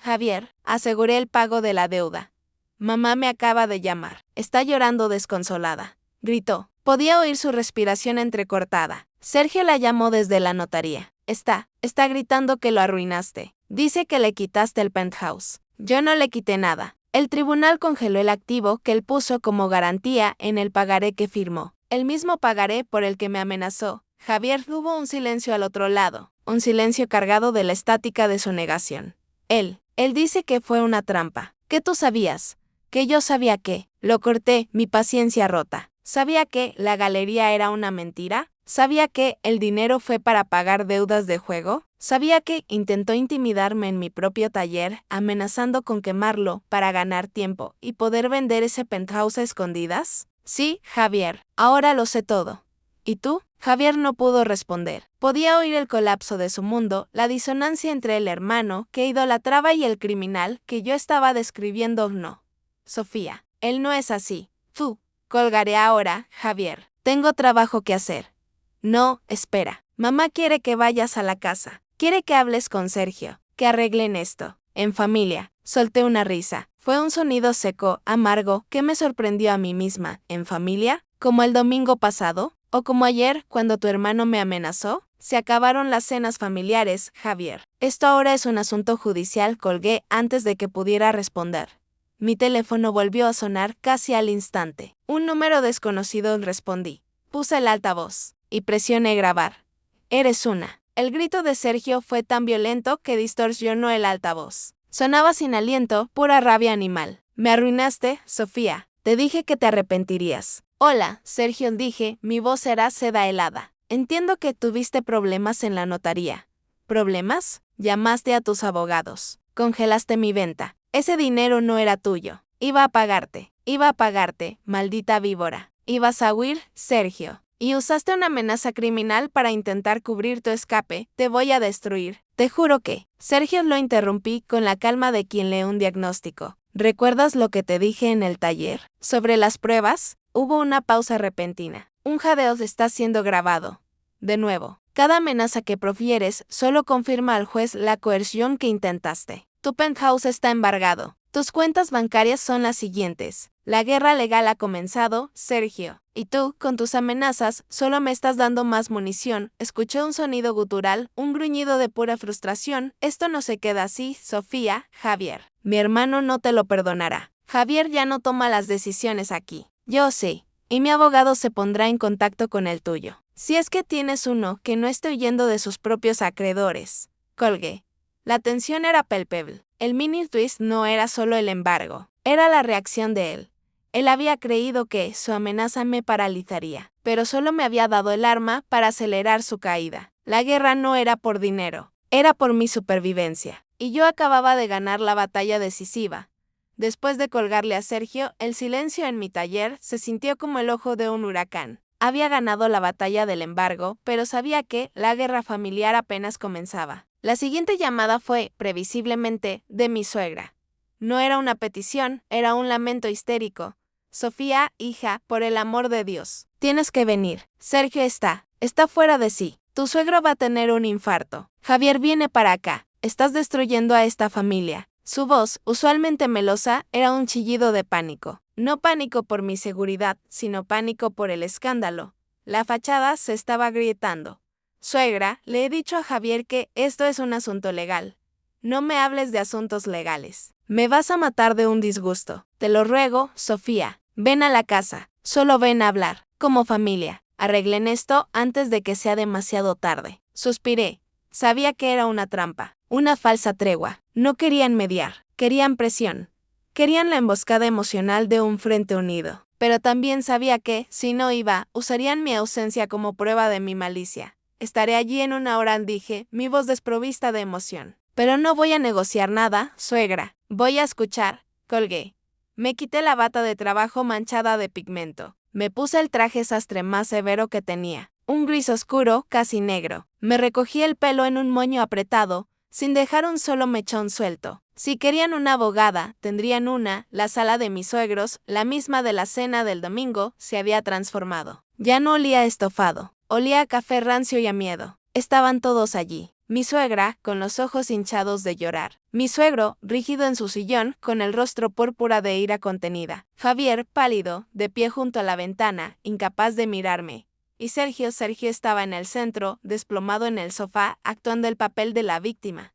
Javier, aseguré el pago de la deuda. Mamá me acaba de llamar. Está llorando desconsolada. Gritó. Podía oír su respiración entrecortada. Sergio la llamó desde la notaría. Está gritando que lo arruinaste. Dice que le quitaste el penthouse. Yo no le quité nada. El tribunal congeló el activo que él puso como garantía en el pagaré que firmó. El mismo pagaré por el que me amenazó. Javier. Hubo un silencio al otro lado. Un silencio cargado de la estática de su negación. Él dice que fue una trampa. ¿Qué tú sabías? Que yo sabía que. Lo corté, mi paciencia rota. ¿Sabía que la galería era una mentira? ¿Sabía que el dinero fue para pagar deudas de juego? ¿Sabía que intentó intimidarme en mi propio taller, amenazando con quemarlo para ganar tiempo y poder vender ese penthouse a escondidas? Sí, Javier, ahora lo sé todo. ¿Y tú? Javier no pudo responder. Podía oír el colapso de su mundo, la disonancia entre el hermano que idolatraba y el criminal que yo estaba describiendo. No. Sofía, él no es así. Tú. Colgaré ahora, Javier. Tengo trabajo que hacer. No, espera. Mamá quiere que vayas a la casa. Quiere que hables con Sergio. Que arreglen esto. En familia. Solté una risa. Fue un sonido seco, amargo, que me sorprendió a mí misma. ¿En familia? ¿Como el domingo pasado? ¿O como ayer, cuando tu hermano me amenazó? Se acabaron las cenas familiares, Javier. Esto ahora es un asunto judicial. Colgué antes de que pudiera responder. Mi teléfono volvió a sonar casi al instante. Un número desconocido. Respondí. Puse el altavoz y presioné grabar. Eres una. El grito de Sergio fue tan violento que distorsionó el altavoz. Sonaba sin aliento, pura rabia animal. Me arruinaste, Sofía. Te dije que te arrepentirías. Hola, Sergio, dije, mi voz era seda helada. Entiendo que tuviste problemas en la notaría. ¿Problemas? Llamaste a tus abogados. Congelaste mi venta. Ese dinero no era tuyo. Iba a pagarte, maldita víbora. Ibas a huir, Sergio. Y usaste una amenaza criminal para intentar cubrir tu escape. Te voy a destruir. Te juro que. Sergio lo interrumpí con la calma de quien lee un diagnóstico. ¿Recuerdas lo que te dije en el taller? Sobre las pruebas, hubo una pausa repentina. Un jadeo está siendo grabado. De nuevo. Cada amenaza que profieres solo confirma al juez la coerción que intentaste. Tu penthouse está embargado. Tus cuentas bancarias son las siguientes. La guerra legal ha comenzado, Sergio. Y tú, con tus amenazas, solo me estás dando más munición. Escuché un sonido gutural, un gruñido de pura frustración. Esto no se queda así, Sofía, Javier. Mi hermano no te lo perdonará. Javier ya no toma las decisiones aquí. Yo sí. Y mi abogado se pondrá en contacto con el tuyo. Si es que tienes uno que no esté huyendo de sus propios acreedores. Colgué. La tensión era palpable. El mini twist no era solo el embargo, era la reacción de él. Él había creído que su amenaza me paralizaría, pero solo me había dado el arma para acelerar su caída. La guerra no era por dinero, era por mi supervivencia. Y yo acababa de ganar la batalla decisiva. Después de colgarle a Sergio, el silencio en mi taller se sintió como el ojo de un huracán. Había ganado la batalla del embargo, pero sabía que la guerra familiar apenas comenzaba. La siguiente llamada fue, previsiblemente, de mi suegra. No era una petición, era un lamento histérico. Sofía, hija, por el amor de Dios, tienes que venir. Sergio está fuera de sí. Tu suegro va a tener un infarto. Javier viene para acá. Estás destruyendo a esta familia. Su voz, usualmente melosa, era un chillido de pánico. No pánico por mi seguridad, sino pánico por el escándalo. La fachada se estaba agrietando. Suegra, le he dicho a Javier que esto es un asunto legal. No me hables de asuntos legales. Me vas a matar de un disgusto. Te lo ruego, Sofía. Ven a la casa. Solo ven a hablar. Como familia. Arreglen esto antes de que sea demasiado tarde. Suspiré. Sabía que era una trampa. Una falsa tregua. No querían mediar. Querían presión. Querían la emboscada emocional de un frente unido. Pero también sabía que, si no iba, usarían mi ausencia como prueba de mi malicia. Estaré allí en una hora, dije, mi voz desprovista de emoción. Pero no voy a negociar nada, suegra. Voy a escuchar. Colgué. Me quité la bata de trabajo manchada de pigmento. Me puse el traje sastre más severo que tenía. Un gris oscuro, casi negro. Me recogí el pelo en un moño apretado, sin dejar un solo mechón suelto. Si querían una abogada, tendrían una. La sala de mis suegros, la misma de la cena del domingo, se había transformado. Ya no olía a estofado. Olía a café rancio y a miedo. Estaban todos allí. Mi suegra, con los ojos hinchados de llorar. Mi suegro, rígido en su sillón, con el rostro púrpura de ira contenida. Javier, pálido, de pie junto a la ventana, incapaz de mirarme. Y Sergio estaba en el centro, desplomado en el sofá, actuando el papel de la víctima.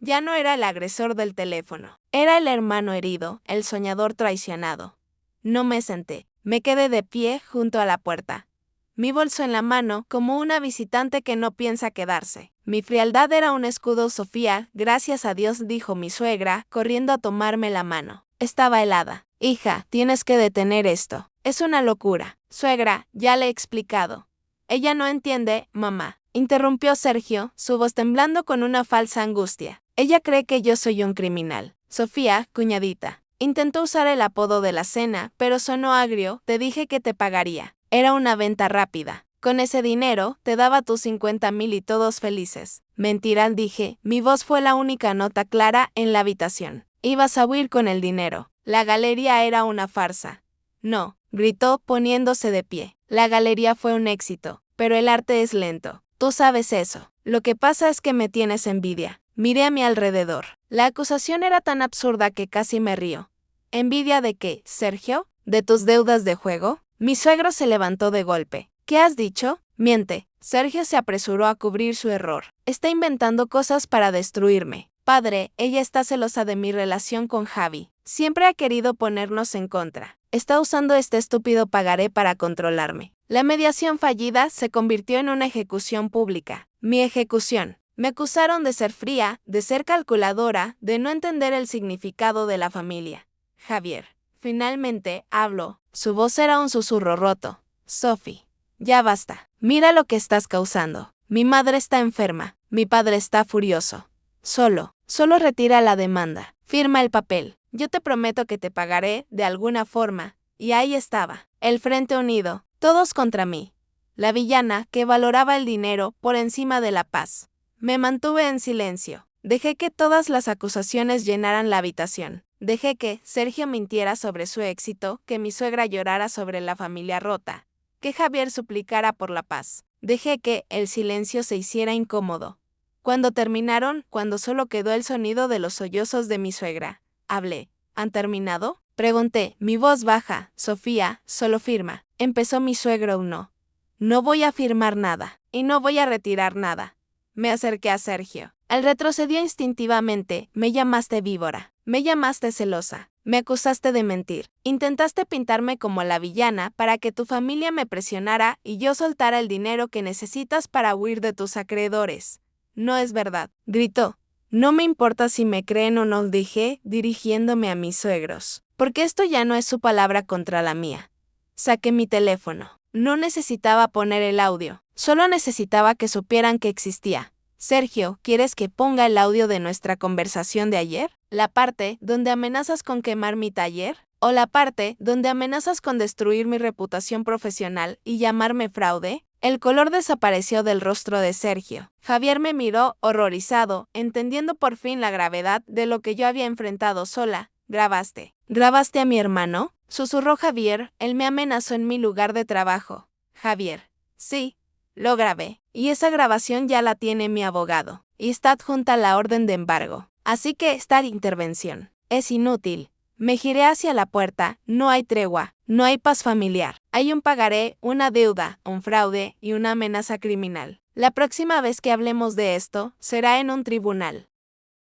Ya no era el agresor del teléfono. Era el hermano herido, el soñador traicionado. No me senté. Me quedé de pie junto a la puerta. Mi bolso en la mano, como una visitante que no piensa quedarse. Mi frialdad era un escudo. Sofía, gracias a Dios, dijo mi suegra, corriendo a tomarme la mano. Estaba helada. Hija, tienes que detener esto. Es una locura. Suegra, ya le he explicado. Ella no entiende, mamá. Interrumpió Sergio, su voz temblando con una falsa angustia. Ella cree que yo soy un criminal. Sofía, cuñadita. Intentó usar el apodo de la cena, pero sonó agrio. Te dije que te pagaría. Era una venta rápida. Con ese dinero, te daba tus 50,000 y todos felices. Mentira, dije. Mi voz fue la única nota clara en la habitación. Ibas a huir con el dinero. La galería era una farsa. No, gritó poniéndose de pie. La galería fue un éxito, pero el arte es lento. Tú sabes eso. Lo que pasa es que me tienes envidia. Miré a mi alrededor. La acusación era tan absurda que casi me río. ¿Envidia de qué, Sergio? ¿De tus deudas de juego? Mi suegro se levantó de golpe. ¿Qué has dicho? Miente. Sergio se apresuró a cubrir su error. Está inventando cosas para destruirme. Padre, ella está celosa de mi relación con Javi. Siempre ha querido ponernos en contra. Está usando este estúpido pagaré para controlarme. La mediación fallida se convirtió en una ejecución pública. Mi ejecución. Me acusaron de ser fría, de ser calculadora, de no entender el significado de la familia. Javier. Finalmente, habló. Su voz era un susurro roto. Sophie. Ya basta. Mira lo que estás causando. Mi madre está enferma. Mi padre está furioso. Solo retira la demanda. Firma el papel. Yo te prometo que te pagaré de alguna forma. Y ahí estaba. El Frente Unido. Todos contra mí. La villana que valoraba el dinero por encima de la paz. Me mantuve en silencio. Dejé que todas las acusaciones llenaran la habitación. Dejé que Sergio mintiera sobre su éxito, que mi suegra llorara sobre la familia rota, que Javier suplicara por la paz. Dejé que el silencio se hiciera incómodo. Cuando terminaron, cuando solo quedó el sonido de los sollozos de mi suegra, hablé. ¿Han terminado? Pregunté, mi voz baja. Sofía, solo firma. Empezó mi suegro. No. No voy a firmar nada. Y no voy a retirar nada. Me acerqué a Sergio. Él retrocedió instintivamente. Me llamaste víbora. Me llamaste celosa. Me acusaste de mentir. Intentaste pintarme como la villana para que tu familia me presionara y yo soltara el dinero que necesitas para huir de tus acreedores. No es verdad, gritó. No me importa si me creen o no, dije, dirigiéndome a mis suegros. Porque esto ya no es su palabra contra la mía. Saqué mi teléfono. No necesitaba poner el audio. Solo necesitaba que supieran que existía. Sergio, ¿quieres que ponga el audio de nuestra conversación de ayer? La parte donde amenazas con quemar mi taller. ¿O la parte donde amenazas con destruir mi reputación profesional y llamarme fraude? El color desapareció del rostro de Sergio. Javier me miró horrorizado, entendiendo por fin la gravedad de lo que yo había enfrentado sola. ¿Grabaste? ¿Grabaste a mi hermano? Susurró Javier, él me amenazó en mi lugar de trabajo. Javier. Sí, lo grabé. Y esa grabación ya la tiene mi abogado. Y está adjunta a la orden de embargo. Así que esta intervención es inútil. Me giré hacia la puerta, no hay tregua, no hay paz familiar. Hay un pagaré, una deuda, un fraude y una amenaza criminal. La próxima vez que hablemos de esto, será en un tribunal.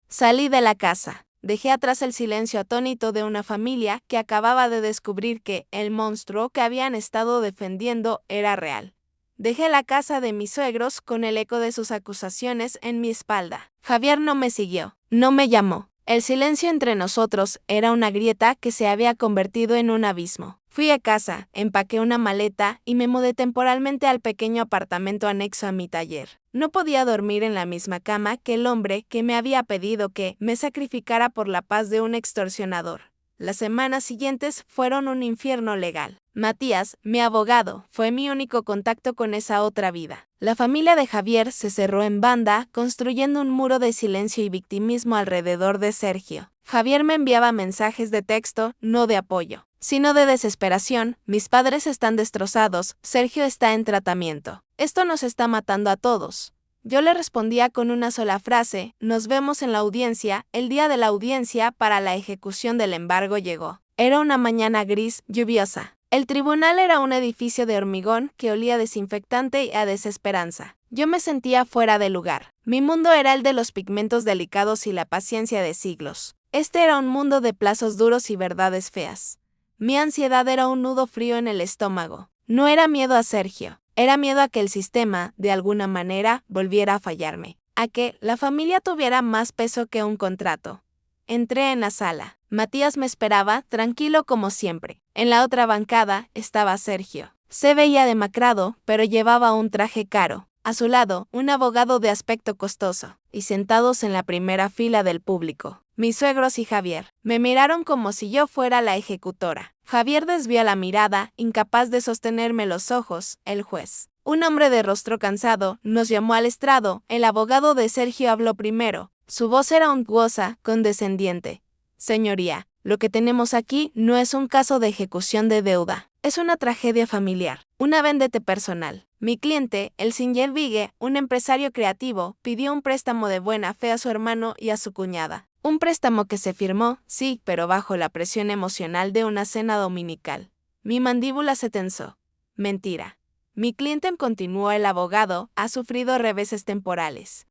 Salí de la casa. Dejé atrás el silencio atónito de una familia que acababa de descubrir que el monstruo que habían estado defendiendo era real. Dejé la casa de mis suegros con el eco de sus acusaciones en mi espalda. Javier no me siguió, no me llamó. El silencio entre nosotros era una grieta que se había convertido en un abismo. Fui a casa, empaqué una maleta y me mudé temporalmente al pequeño apartamento anexo a mi taller. No podía dormir en la misma cama que el hombre que me había pedido que me sacrificara por la paz de un extorsionador. Las semanas siguientes fueron un infierno legal. Matías, mi abogado, fue mi único contacto con esa otra vida. La familia de Javier se cerró en banda, construyendo un muro de silencio y victimismo alrededor de Sergio. Javier me enviaba mensajes de texto, no de apoyo, sino de desesperación. Mis padres están destrozados, Sergio está en tratamiento. Esto nos está matando a todos. Yo le respondía con una sola frase, nos vemos en la audiencia. El día de la audiencia para la ejecución del embargo llegó. Era una mañana gris, lluviosa. El tribunal era un edificio de hormigón que olía a desinfectante y a desesperanza. Yo me sentía fuera de lugar. Mi mundo era el de los pigmentos delicados y la paciencia de siglos. Este era un mundo de plazos duros y verdades feas. Mi ansiedad era un nudo frío en el estómago. No era miedo a Sergio. Era miedo a que el sistema, de alguna manera, volviera a fallarme. A que la familia tuviera más peso que un contrato. Entré en la sala. Matías me esperaba, tranquilo como siempre. En la otra bancada estaba Sergio. Se veía demacrado, pero llevaba un traje caro. A su lado, un abogado de aspecto costoso. Y sentados en la primera fila del público, mis suegros y Javier. Me miraron como si yo fuera la ejecutora. Javier desvió la mirada, incapaz de sostenerme los ojos. El juez, un hombre de rostro cansado, nos llamó al estrado. El abogado de Sergio habló primero. Su voz era untuosa, condescendiente. Señoría, lo que tenemos aquí no es un caso de ejecución de deuda. Es una tragedia familiar, una vendetta personal. Mi cliente, el señor Vigue, un empresario creativo, pidió un préstamo de buena fe a su hermano y a su cuñada. Un préstamo que se firmó, sí, pero bajo la presión emocional de una cena dominical. Mi mandíbula se tensó. Mentira. Mi cliente, continuó el abogado, ha sufrido reveses temporales.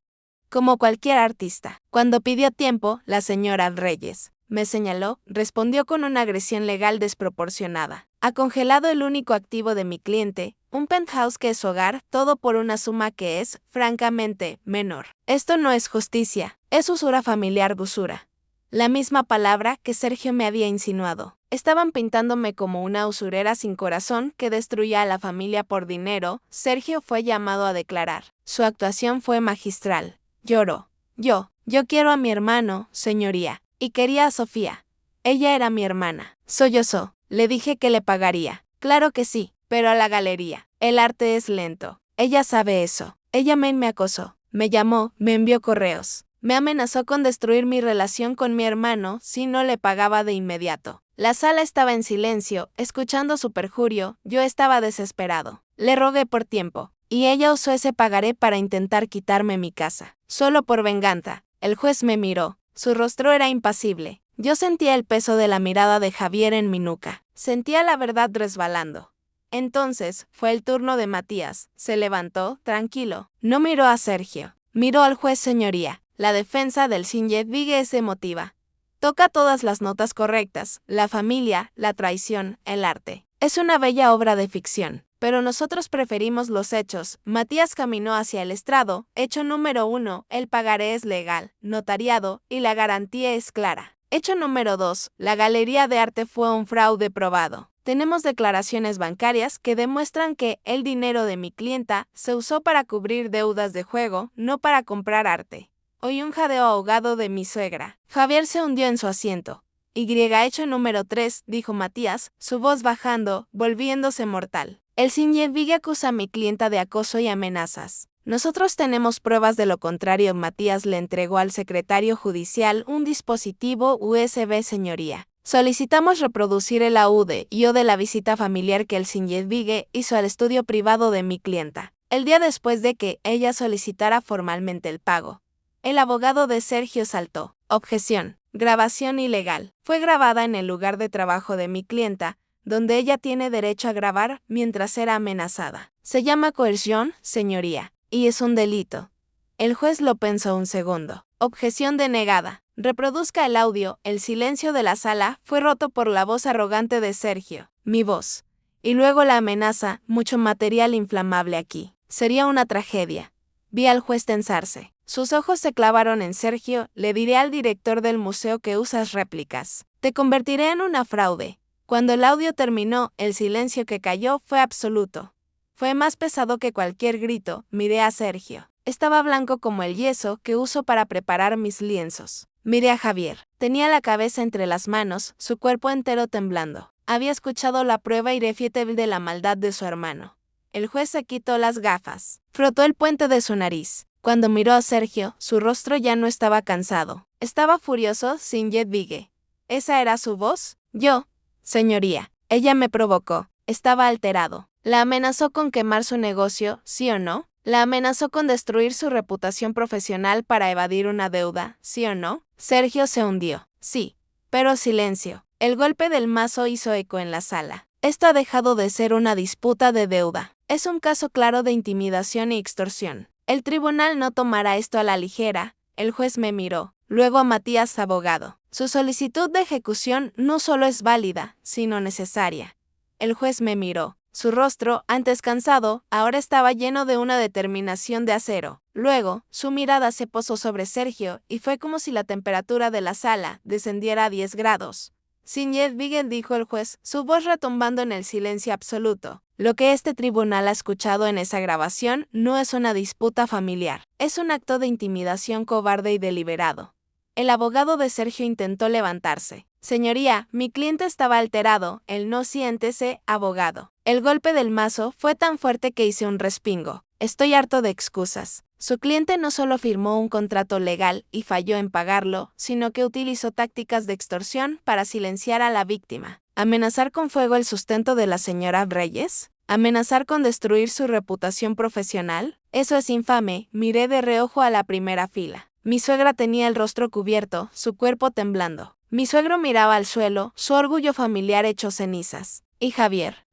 Como cualquier artista. Cuando pidió tiempo, la señora Reyes me señaló, respondió con una agresión legal desproporcionada. Ha congelado el único activo de mi cliente, un penthouse que es su hogar, todo por una suma que es, francamente, menor. Esto no es justicia, es usura familiar, usura. La misma palabra que Sergio me había insinuado. Estaban pintándome como una usurera sin corazón que destruía a la familia por dinero. Sergio fue llamado a declarar. Su actuación fue magistral. Lloró. Yo quiero a mi hermano, señoría. Y quería a Sofía. Ella era mi hermana. Sollozó. Le dije que le pagaría. Claro que sí, pero a la galería. El arte es lento. Ella sabe eso. Ella me acosó. Me llamó, me envió correos. Me amenazó con destruir mi relación con mi hermano si no le pagaba de inmediato. La sala estaba en silencio, escuchando su perjurio. Yo estaba desesperado. Le rogué por tiempo. Y ella usó ese pagaré para intentar quitarme mi casa. Solo por venganza. El juez me miró. Su rostro era impasible. Yo sentía el peso de la mirada de Javier en mi nuca. Sentía la verdad resbalando. Entonces, fue el turno de Matías. Se levantó, tranquilo. No miró a Sergio. Miró al juez, señoría. La defensa del señor Vigue es emotiva. Toca todas las notas correctas. La familia, la traición, el arte. Es una bella obra de ficción. Pero nosotros preferimos los hechos. Matías caminó hacia el estrado. Hecho número 1, el pagaré es legal, notariado, y la garantía es clara. Hecho número 2, la galería de arte fue un fraude probado. Tenemos declaraciones bancarias que demuestran que el dinero de mi clienta se usó para cubrir deudas de juego, no para comprar arte. Oí un jadeo ahogado de mi suegra. Javier se hundió en su asiento. hecho número 3, dijo Matías, su voz bajando, volviéndose mortal. El Sinjevigue acusa a mi clienta de acoso y amenazas. Nosotros tenemos pruebas de lo contrario. Matías le entregó al secretario judicial un dispositivo USB, señoría. Solicitamos reproducir el audio de la visita familiar que el Sinjevigue hizo al estudio privado de mi clienta, el día después de que ella solicitara formalmente el pago. El abogado de Sergio saltó. Objeción. Grabación ilegal. Fue grabada en el lugar de trabajo de mi clienta, donde ella tiene derecho a grabar mientras era amenazada. Se llama coerción, señoría, y es un delito. El juez lo pensó un segundo. Objeción denegada. Reproduzca el audio. El silencio de la sala fue roto por la voz arrogante de Sergio. Mi voz. Y luego la amenaza, mucho material inflamable aquí. Sería una tragedia. Vi al juez tensarse. Sus ojos se clavaron en Sergio. Le diré al director del museo que usas réplicas. Te convertiré en una fraude. Cuando el audio terminó, el silencio que cayó fue absoluto. Fue más pesado que cualquier grito. Miré a Sergio. Estaba blanco como el yeso que uso para preparar mis lienzos. Miré a Javier. Tenía la cabeza entre las manos, su cuerpo entero temblando. Había escuchado la prueba irrefutable de la maldad de su hermano. El juez se quitó las gafas. Frotó el puente de su nariz. Cuando miró a Sergio, su rostro ya no estaba cansado. Estaba furioso, Sinjevigue. ¿Esa era su voz? Yo, señoría. Ella me provocó. Estaba alterado. La amenazó con quemar su negocio, ¿sí o no? La amenazó con destruir su reputación profesional para evadir una deuda, ¿sí o no? Sergio se hundió. Sí. Pero silencio. El golpe del mazo hizo eco en la sala. Esto ha dejado de ser una disputa de deuda. Es un caso claro de intimidación y extorsión. El tribunal no tomará esto a la ligera. El juez me miró, luego a Matías, abogado. Su solicitud de ejecución no solo es válida, sino necesaria. El juez me miró. Su rostro, antes cansado, ahora estaba lleno de una determinación de acero. Luego, su mirada se posó sobre Sergio y fue como si la temperatura de la sala descendiera a 10 grados. Sinjevigue, dijo el juez, su voz retumbando en el silencio absoluto. Lo que este tribunal ha escuchado en esa grabación no es una disputa familiar, es un acto de intimidación cobarde y deliberado. El abogado de Sergio intentó levantarse. Señoría, mi cliente estaba alterado. Él no siéntese, abogado. El golpe del mazo fue tan fuerte que hice un respingo. Estoy harto de excusas. Su cliente no solo firmó un contrato legal y falló en pagarlo, sino que utilizó tácticas de extorsión para silenciar a la víctima. ¿Amenazar con fuego el sustento de la señora Reyes? ¿Amenazar con destruir su reputación profesional? Eso es infame. Miré de reojo a la primera fila. Mi suegra tenía el rostro cubierto, su cuerpo temblando. Mi suegro miraba al suelo, su orgullo familiar hecho cenizas. Y Javier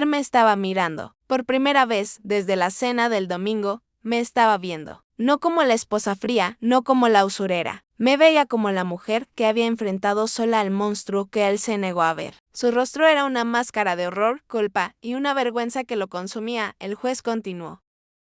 me estaba mirando. Por primera vez, desde la cena del domingo, me estaba viendo. No como la esposa fría, no como la usurera. Me veía como la mujer que había enfrentado sola al monstruo que él se negó a ver. Su rostro era una máscara de horror, culpa y una vergüenza que lo consumía. El juez continuó.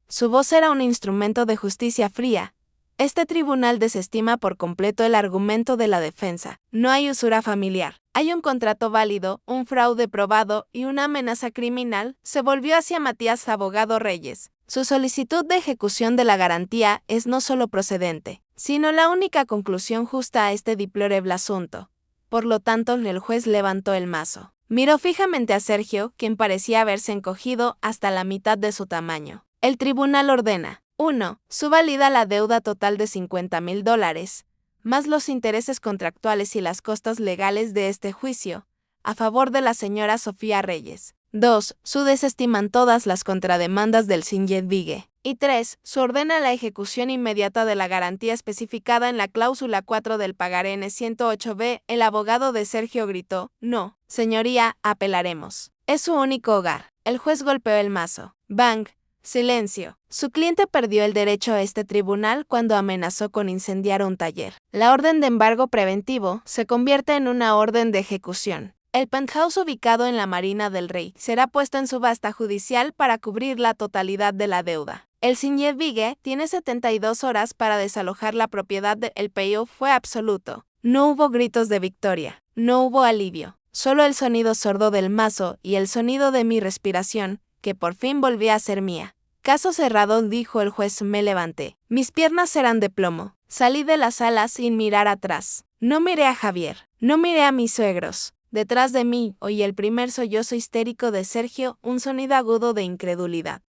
Su voz era un instrumento de justicia fría. Este tribunal desestima por completo el argumento de la defensa. No hay usura familiar. Hay un contrato válido, un fraude probado y una amenaza criminal. Se volvió hacia Matías, abogado Reyes. Su solicitud de ejecución de la garantía es no solo procedente, sino la única conclusión justa a este deplorable asunto. Por lo tanto, el juez levantó el mazo. Miró fijamente a Sergio, quien parecía haberse encogido hasta la mitad de su tamaño. El tribunal ordena. 1. Subvalida la deuda total de $50,000, más los intereses contractuales y las costas legales de este juicio, a favor de la señora Sofía Reyes. 2. Desestiman todas las contrademandas del Sinjevigue. Y 3. Ordena la ejecución inmediata de la garantía especificada en la cláusula 4 del pagaré N-108B. El abogado de Sergio gritó, no, señoría, apelaremos. Es su único hogar. El juez golpeó el mazo. Bang. Silencio. Su cliente perdió el derecho a este tribunal cuando amenazó con incendiar un taller. La orden de embargo preventivo se convierte en una orden de ejecución. El penthouse ubicado en la Marina del Rey será puesto en subasta judicial para cubrir la totalidad de la deuda. El Sinjevigue tiene 72 horas para desalojar la propiedad. El payoff fue absoluto. No hubo gritos de victoria. No hubo alivio. Solo el sonido sordo del mazo y el sonido de mi respiración, que por fin volvía a ser mía. Caso cerrado, dijo el juez. Me levanté. Mis piernas eran de plomo. Salí de la sala sin mirar atrás. No miré a Javier. No miré a mis suegros. Detrás de mí oí el primer sollozo histérico de Sergio, un sonido agudo de incredulidad.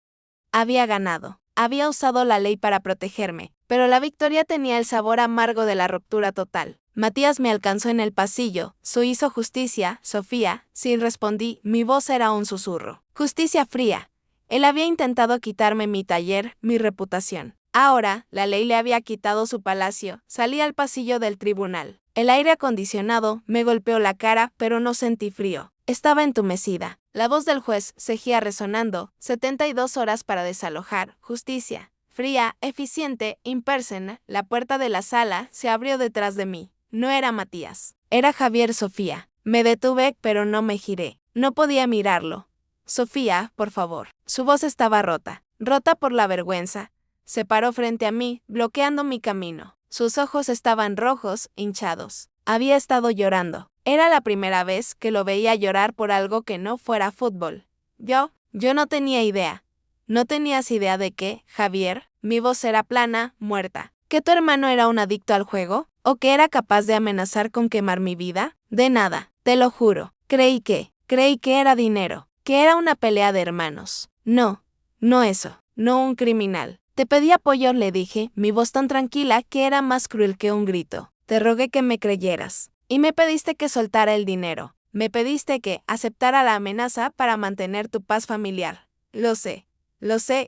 Había ganado. Había usado la ley para protegerme, pero la victoria tenía el sabor amargo de la ruptura total. Matías me alcanzó en el pasillo. Su hizo justicia, Sofía. Sí, respondí, mi voz era un susurro. Justicia fría. Él había intentado quitarme mi taller, mi reputación. Ahora, la ley le había quitado su palacio. Salí al pasillo del tribunal. El aire acondicionado me golpeó la cara, pero no sentí frío. Estaba entumecida. La voz del juez seguía resonando. 72 horas para desalojar. Justicia. Fría, eficiente, impersona. La puerta de la sala se abrió detrás de mí. No era Matías. Era Javier Sofía. Me detuve, pero no me giré. No podía mirarlo. Sofía, por favor. Su voz estaba rota. Rota por la vergüenza. Se paró frente a mí, bloqueando mi camino. Sus ojos estaban rojos, hinchados. Había estado llorando. Era la primera vez que lo veía llorar por algo que no fuera fútbol. Yo no tenía idea. ¿No tenías idea de que, Javier? Mi voz era plana, muerta. ¿Que tu hermano era un adicto al juego? ¿O que era capaz de amenazar con quemar mi vida? De nada, te lo juro. Creí que era dinero, que era una pelea de hermanos. No eso, no un criminal. Te pedí apoyo, le dije, mi voz tan tranquila que era más cruel que un grito. Te rogué que me creyeras. Y me pediste que soltara el dinero. Me pediste que aceptara la amenaza para mantener tu paz familiar. Lo sé,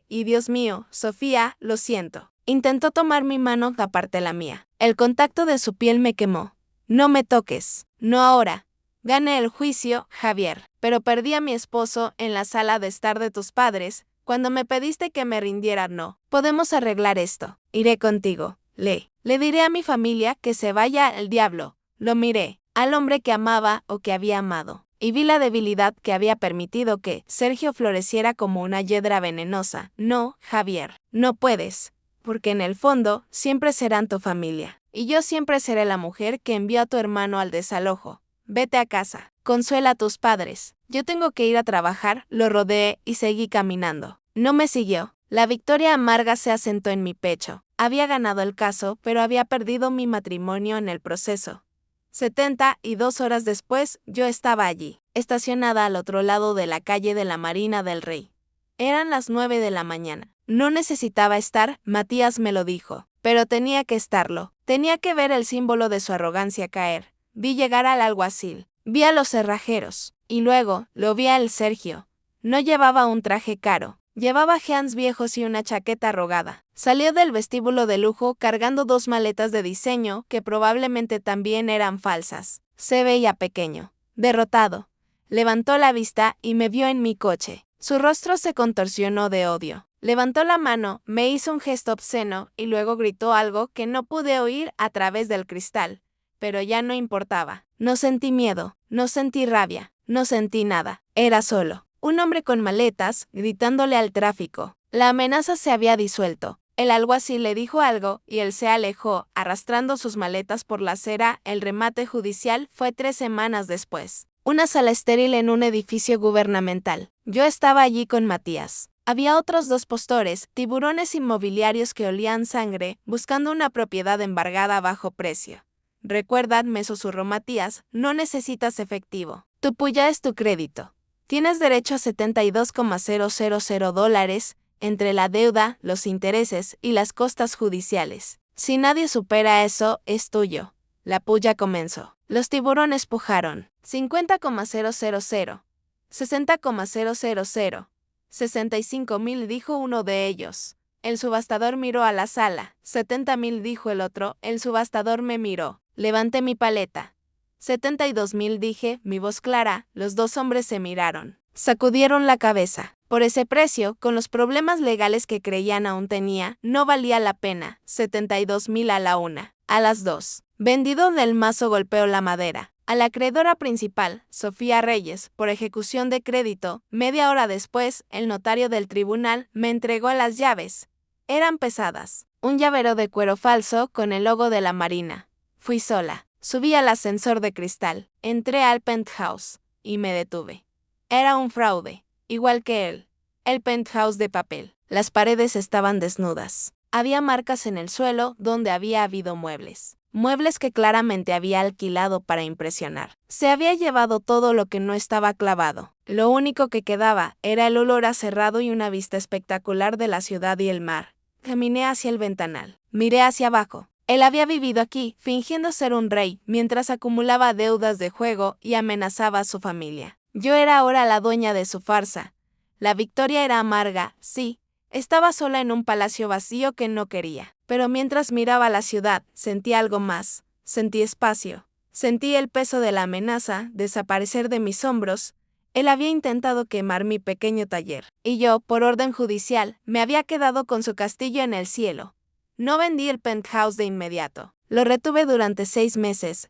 y Dios mío, Sofía, lo siento. Intentó tomar mi mano, aparté la mía. El contacto de su piel me quemó. No me toques, no ahora. Gané el juicio, Javier, pero perdí a mi esposo en la sala de estar de tus padres. Cuando me pediste que me rindiera, no. Podemos arreglar esto. Iré contigo. Le diré a mi familia que se vaya al diablo. Lo miré, al hombre que amaba o que había amado, y vi la debilidad que había permitido que Sergio floreciera como una hiedra venenosa. No, Javier, no puedes, porque en el fondo siempre serán tu familia. Y yo siempre seré la mujer que envió a tu hermano al desalojo. Vete a casa. Consuela a tus padres. Yo tengo que ir a trabajar. Lo rodeé y seguí caminando. No me siguió. La victoria amarga se asentó en mi pecho. Había ganado el caso, pero había perdido mi matrimonio en el proceso. 72 horas después, yo estaba allí, estacionada al otro lado de la calle de la Marina del Rey. Eran las 9 de la mañana. No necesitaba estar, Matías me lo dijo, pero tenía que estarlo. Tenía que ver el símbolo de su arrogancia caer. Vi llegar al alguacil, vi a los cerrajeros, y luego lo vi a el Sergio. No llevaba un traje caro, llevaba jeans viejos y una chaqueta arrugada. Salió del vestíbulo de lujo cargando 2 maletas de diseño que probablemente también eran falsas. Se veía pequeño, derrotado. Levantó la vista y me vio en mi coche. Su rostro se contorsionó de odio. Levantó la mano, me hizo un gesto obsceno y luego gritó algo que no pude oír a través del cristal. Pero ya no importaba. No sentí miedo, no sentí rabia, no sentí nada. Era solo un hombre con maletas, gritándole al tráfico. La amenaza se había disuelto. El alguacil le dijo algo y él se alejó, arrastrando sus maletas por la acera. El remate judicial fue 3 semanas después. Una sala estéril en un edificio gubernamental. Yo estaba allí con Matías. Había otros 2 postores, tiburones inmobiliarios que olían sangre, buscando una propiedad embargada a bajo precio. Recuerda, me susurró Matías, no necesitas efectivo. Tu puya es tu crédito. Tienes derecho a $72,000 entre la deuda, los intereses y las costas judiciales. Si nadie supera eso, es tuyo. La puya comenzó. Los tiburones pujaron. 50,000, 60,000, 65,000 dijo uno de ellos. El subastador miró a la sala. 70,000 dijo el otro. El subastador me miró. Levanté mi paleta. 72,000 dije, mi voz clara. Los 2 hombres se miraron. Sacudieron la cabeza. Por ese precio, con los problemas legales que creían aún tenía, no valía la pena. 72,000 a la una. A las 2. Vendido del mazo golpeó la madera. A la acreedora principal, Sofía Reyes, por ejecución de crédito, media hora después, el notario del tribunal me entregó las llaves. Eran pesadas. Un llavero de cuero falso con el logo de la Marina. Fui sola. Subí al ascensor de cristal. Entré al penthouse. Y me detuve. Era un fraude. Igual que él. El penthouse de papel. Las paredes estaban desnudas. Había marcas en el suelo donde había habido muebles. muebles que claramente había alquilado para impresionar. Se había llevado todo lo que no estaba clavado. Lo único que quedaba era el olor a cerrado y una vista espectacular de la ciudad y el mar. Caminé hacia el ventanal. Miré hacia abajo. Él había vivido aquí, fingiendo ser un rey, mientras acumulaba deudas de juego y amenazaba a su familia. Yo era ahora la dueña de su farsa. La victoria era amarga, sí. Estaba sola en un palacio vacío que no quería. Pero mientras miraba la ciudad, sentí algo más. Sentí espacio. Sentí el peso de la amenaza desaparecer de mis hombros. Él había intentado quemar mi pequeño taller, y yo, por orden judicial, me había quedado con su castillo en el cielo. No vendí el penthouse de inmediato. Lo retuve durante 6 meses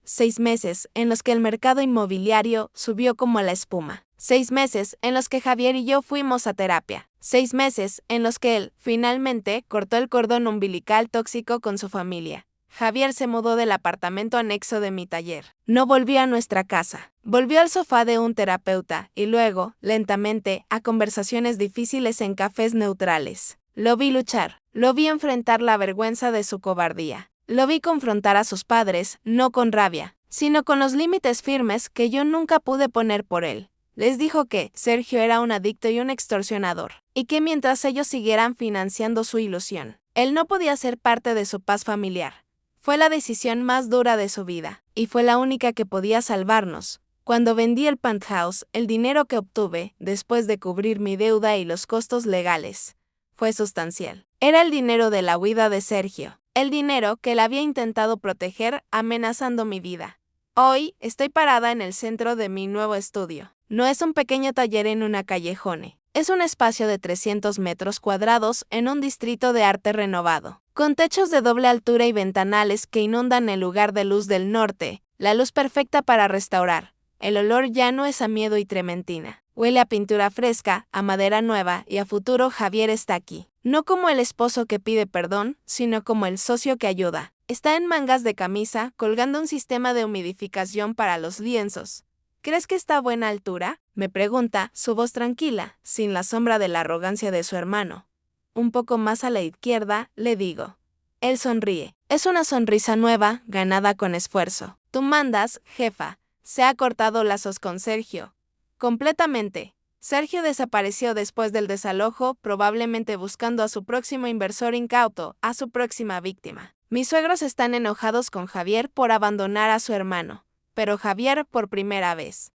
en los que el mercado inmobiliario subió como la espuma. 6 meses en los que Javier y yo fuimos a terapia. 6 meses en los que él, finalmente, cortó el cordón umbilical tóxico con su familia. Javier se mudó del apartamento anexo de mi taller. No volvió a nuestra casa. Volvió al sofá de un terapeuta y luego, lentamente, a conversaciones difíciles en cafés neutrales. Lo vi luchar. Lo vi enfrentar la vergüenza de su cobardía. Lo vi confrontar a sus padres, no con rabia, sino con los límites firmes que yo nunca pude poner por él. Les dijo que Sergio era un adicto y un extorsionador, y que mientras ellos siguieran financiando su ilusión, él no podía ser parte de su paz familiar. Fue la decisión más dura de su vida, y fue la única que podía salvarnos. Cuando vendí el penthouse, el dinero que obtuve, después de cubrir mi deuda y los costos legales, fue sustancial. Era el dinero de la huida de Sergio, el dinero que él había intentado proteger amenazando mi vida. Hoy estoy parada en el centro de mi nuevo estudio. No es un pequeño taller en una callejone. Es un espacio de 300 metros cuadrados en un distrito de arte renovado, con techos de doble altura y ventanales que inundan el lugar de luz del norte, la luz perfecta para restaurar. El olor ya no es a miedo y trementina. Huele a pintura fresca, a madera nueva y a futuro. Javier está aquí. No como el esposo que pide perdón, sino como el socio que ayuda. Está en mangas de camisa, colgando un sistema de humidificación para los lienzos. ¿Crees que está a buena altura?, me pregunta, su voz tranquila, sin la sombra de la arrogancia de su hermano. Un poco más a la izquierda, le digo. Él sonríe. Es una sonrisa nueva, ganada con esfuerzo. Tú mandas, jefa. Se ha cortado lazos con Sergio. Completamente. Sergio desapareció después del desalojo, probablemente buscando a su próximo inversor incauto, a su próxima víctima. Mis suegros están enojados con Javier por abandonar a su hermano, pero Javier, por primera vez,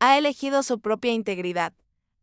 ha elegido su propia integridad,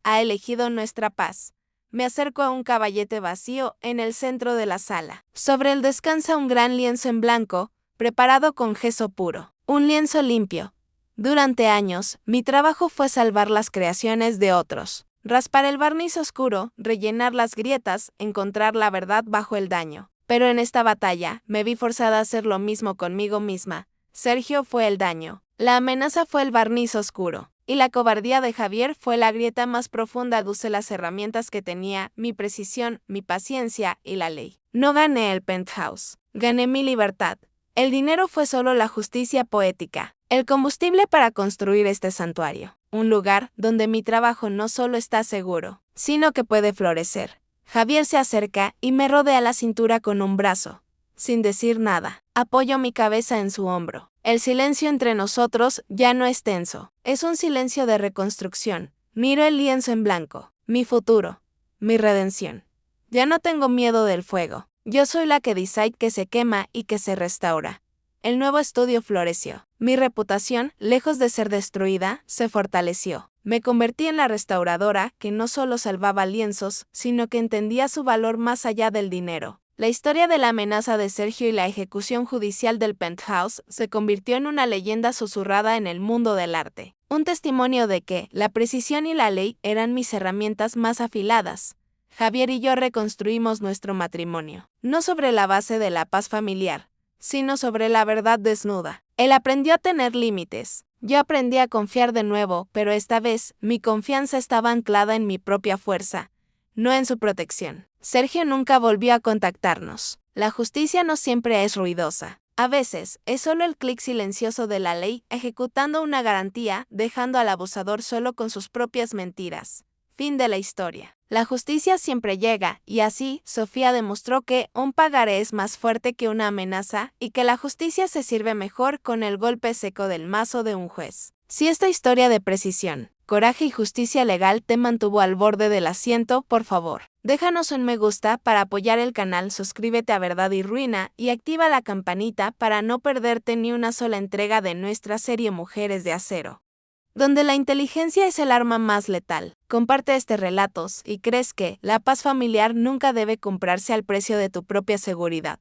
ha elegido nuestra paz. Me acerco a un caballete vacío en el centro de la sala. Sobre él descansa un gran lienzo en blanco, preparado con gesso puro. Un lienzo limpio. Durante años, mi trabajo fue salvar las creaciones de otros. Raspar el barniz oscuro, rellenar las grietas, encontrar la verdad bajo el daño. Pero en esta batalla, me vi forzada a hacer lo mismo conmigo misma. Sergio fue el daño. La amenaza fue el barniz oscuro. Y la cobardía de Javier fue la grieta más profunda. Usé las herramientas que tenía, mi precisión, mi paciencia y la ley. No gané el penthouse. Gané mi libertad. El dinero fue solo la justicia poética. El combustible para construir este santuario. Un lugar donde mi trabajo no solo está seguro, sino que puede florecer. Javier se acerca y me rodea la cintura con un brazo. Sin decir nada, apoyo mi cabeza en su hombro. El silencio entre nosotros ya no es tenso. Es un silencio de reconstrucción. Miro el lienzo en blanco. Mi futuro. Mi redención. Ya no tengo miedo del fuego. Yo soy la que decide que se quema y que se restaura. El nuevo estudio floreció. Mi reputación, lejos de ser destruida, se fortaleció. Me convertí en la restauradora que no solo salvaba lienzos, sino que entendía su valor más allá del dinero. La historia de la amenaza de Sergio y la ejecución judicial del penthouse se convirtió en una leyenda susurrada en el mundo del arte. Un testimonio de que la precisión y la ley eran mis herramientas más afiladas. Javier y yo reconstruimos nuestro matrimonio, no sobre la base de la paz familiar, sino sobre la verdad desnuda. Él aprendió a tener límites. Yo aprendí a confiar de nuevo, pero esta vez mi confianza estaba anclada en mi propia fuerza, no en su protección. Sergio nunca volvió a contactarnos. La justicia no siempre es ruidosa. A veces, es solo el clic silencioso de la ley ejecutando una garantía, dejando al abusador solo con sus propias mentiras. Fin de la historia. La justicia siempre llega, y así, Sofía demostró que un pagaré es más fuerte que una amenaza, y que la justicia se sirve mejor con el golpe seco del mazo de un juez. Si esta historia de precisión, coraje y justicia legal te mantuvo al borde del asiento, por favor, déjanos un me gusta para apoyar el canal, suscríbete a Verdad y Ruina y activa la campanita para no perderte ni una sola entrega de nuestra serie Mujeres de Acero, donde la inteligencia es el arma más letal. Comparte este relatos y crees que la paz familiar nunca debe comprarse al precio de tu propia seguridad.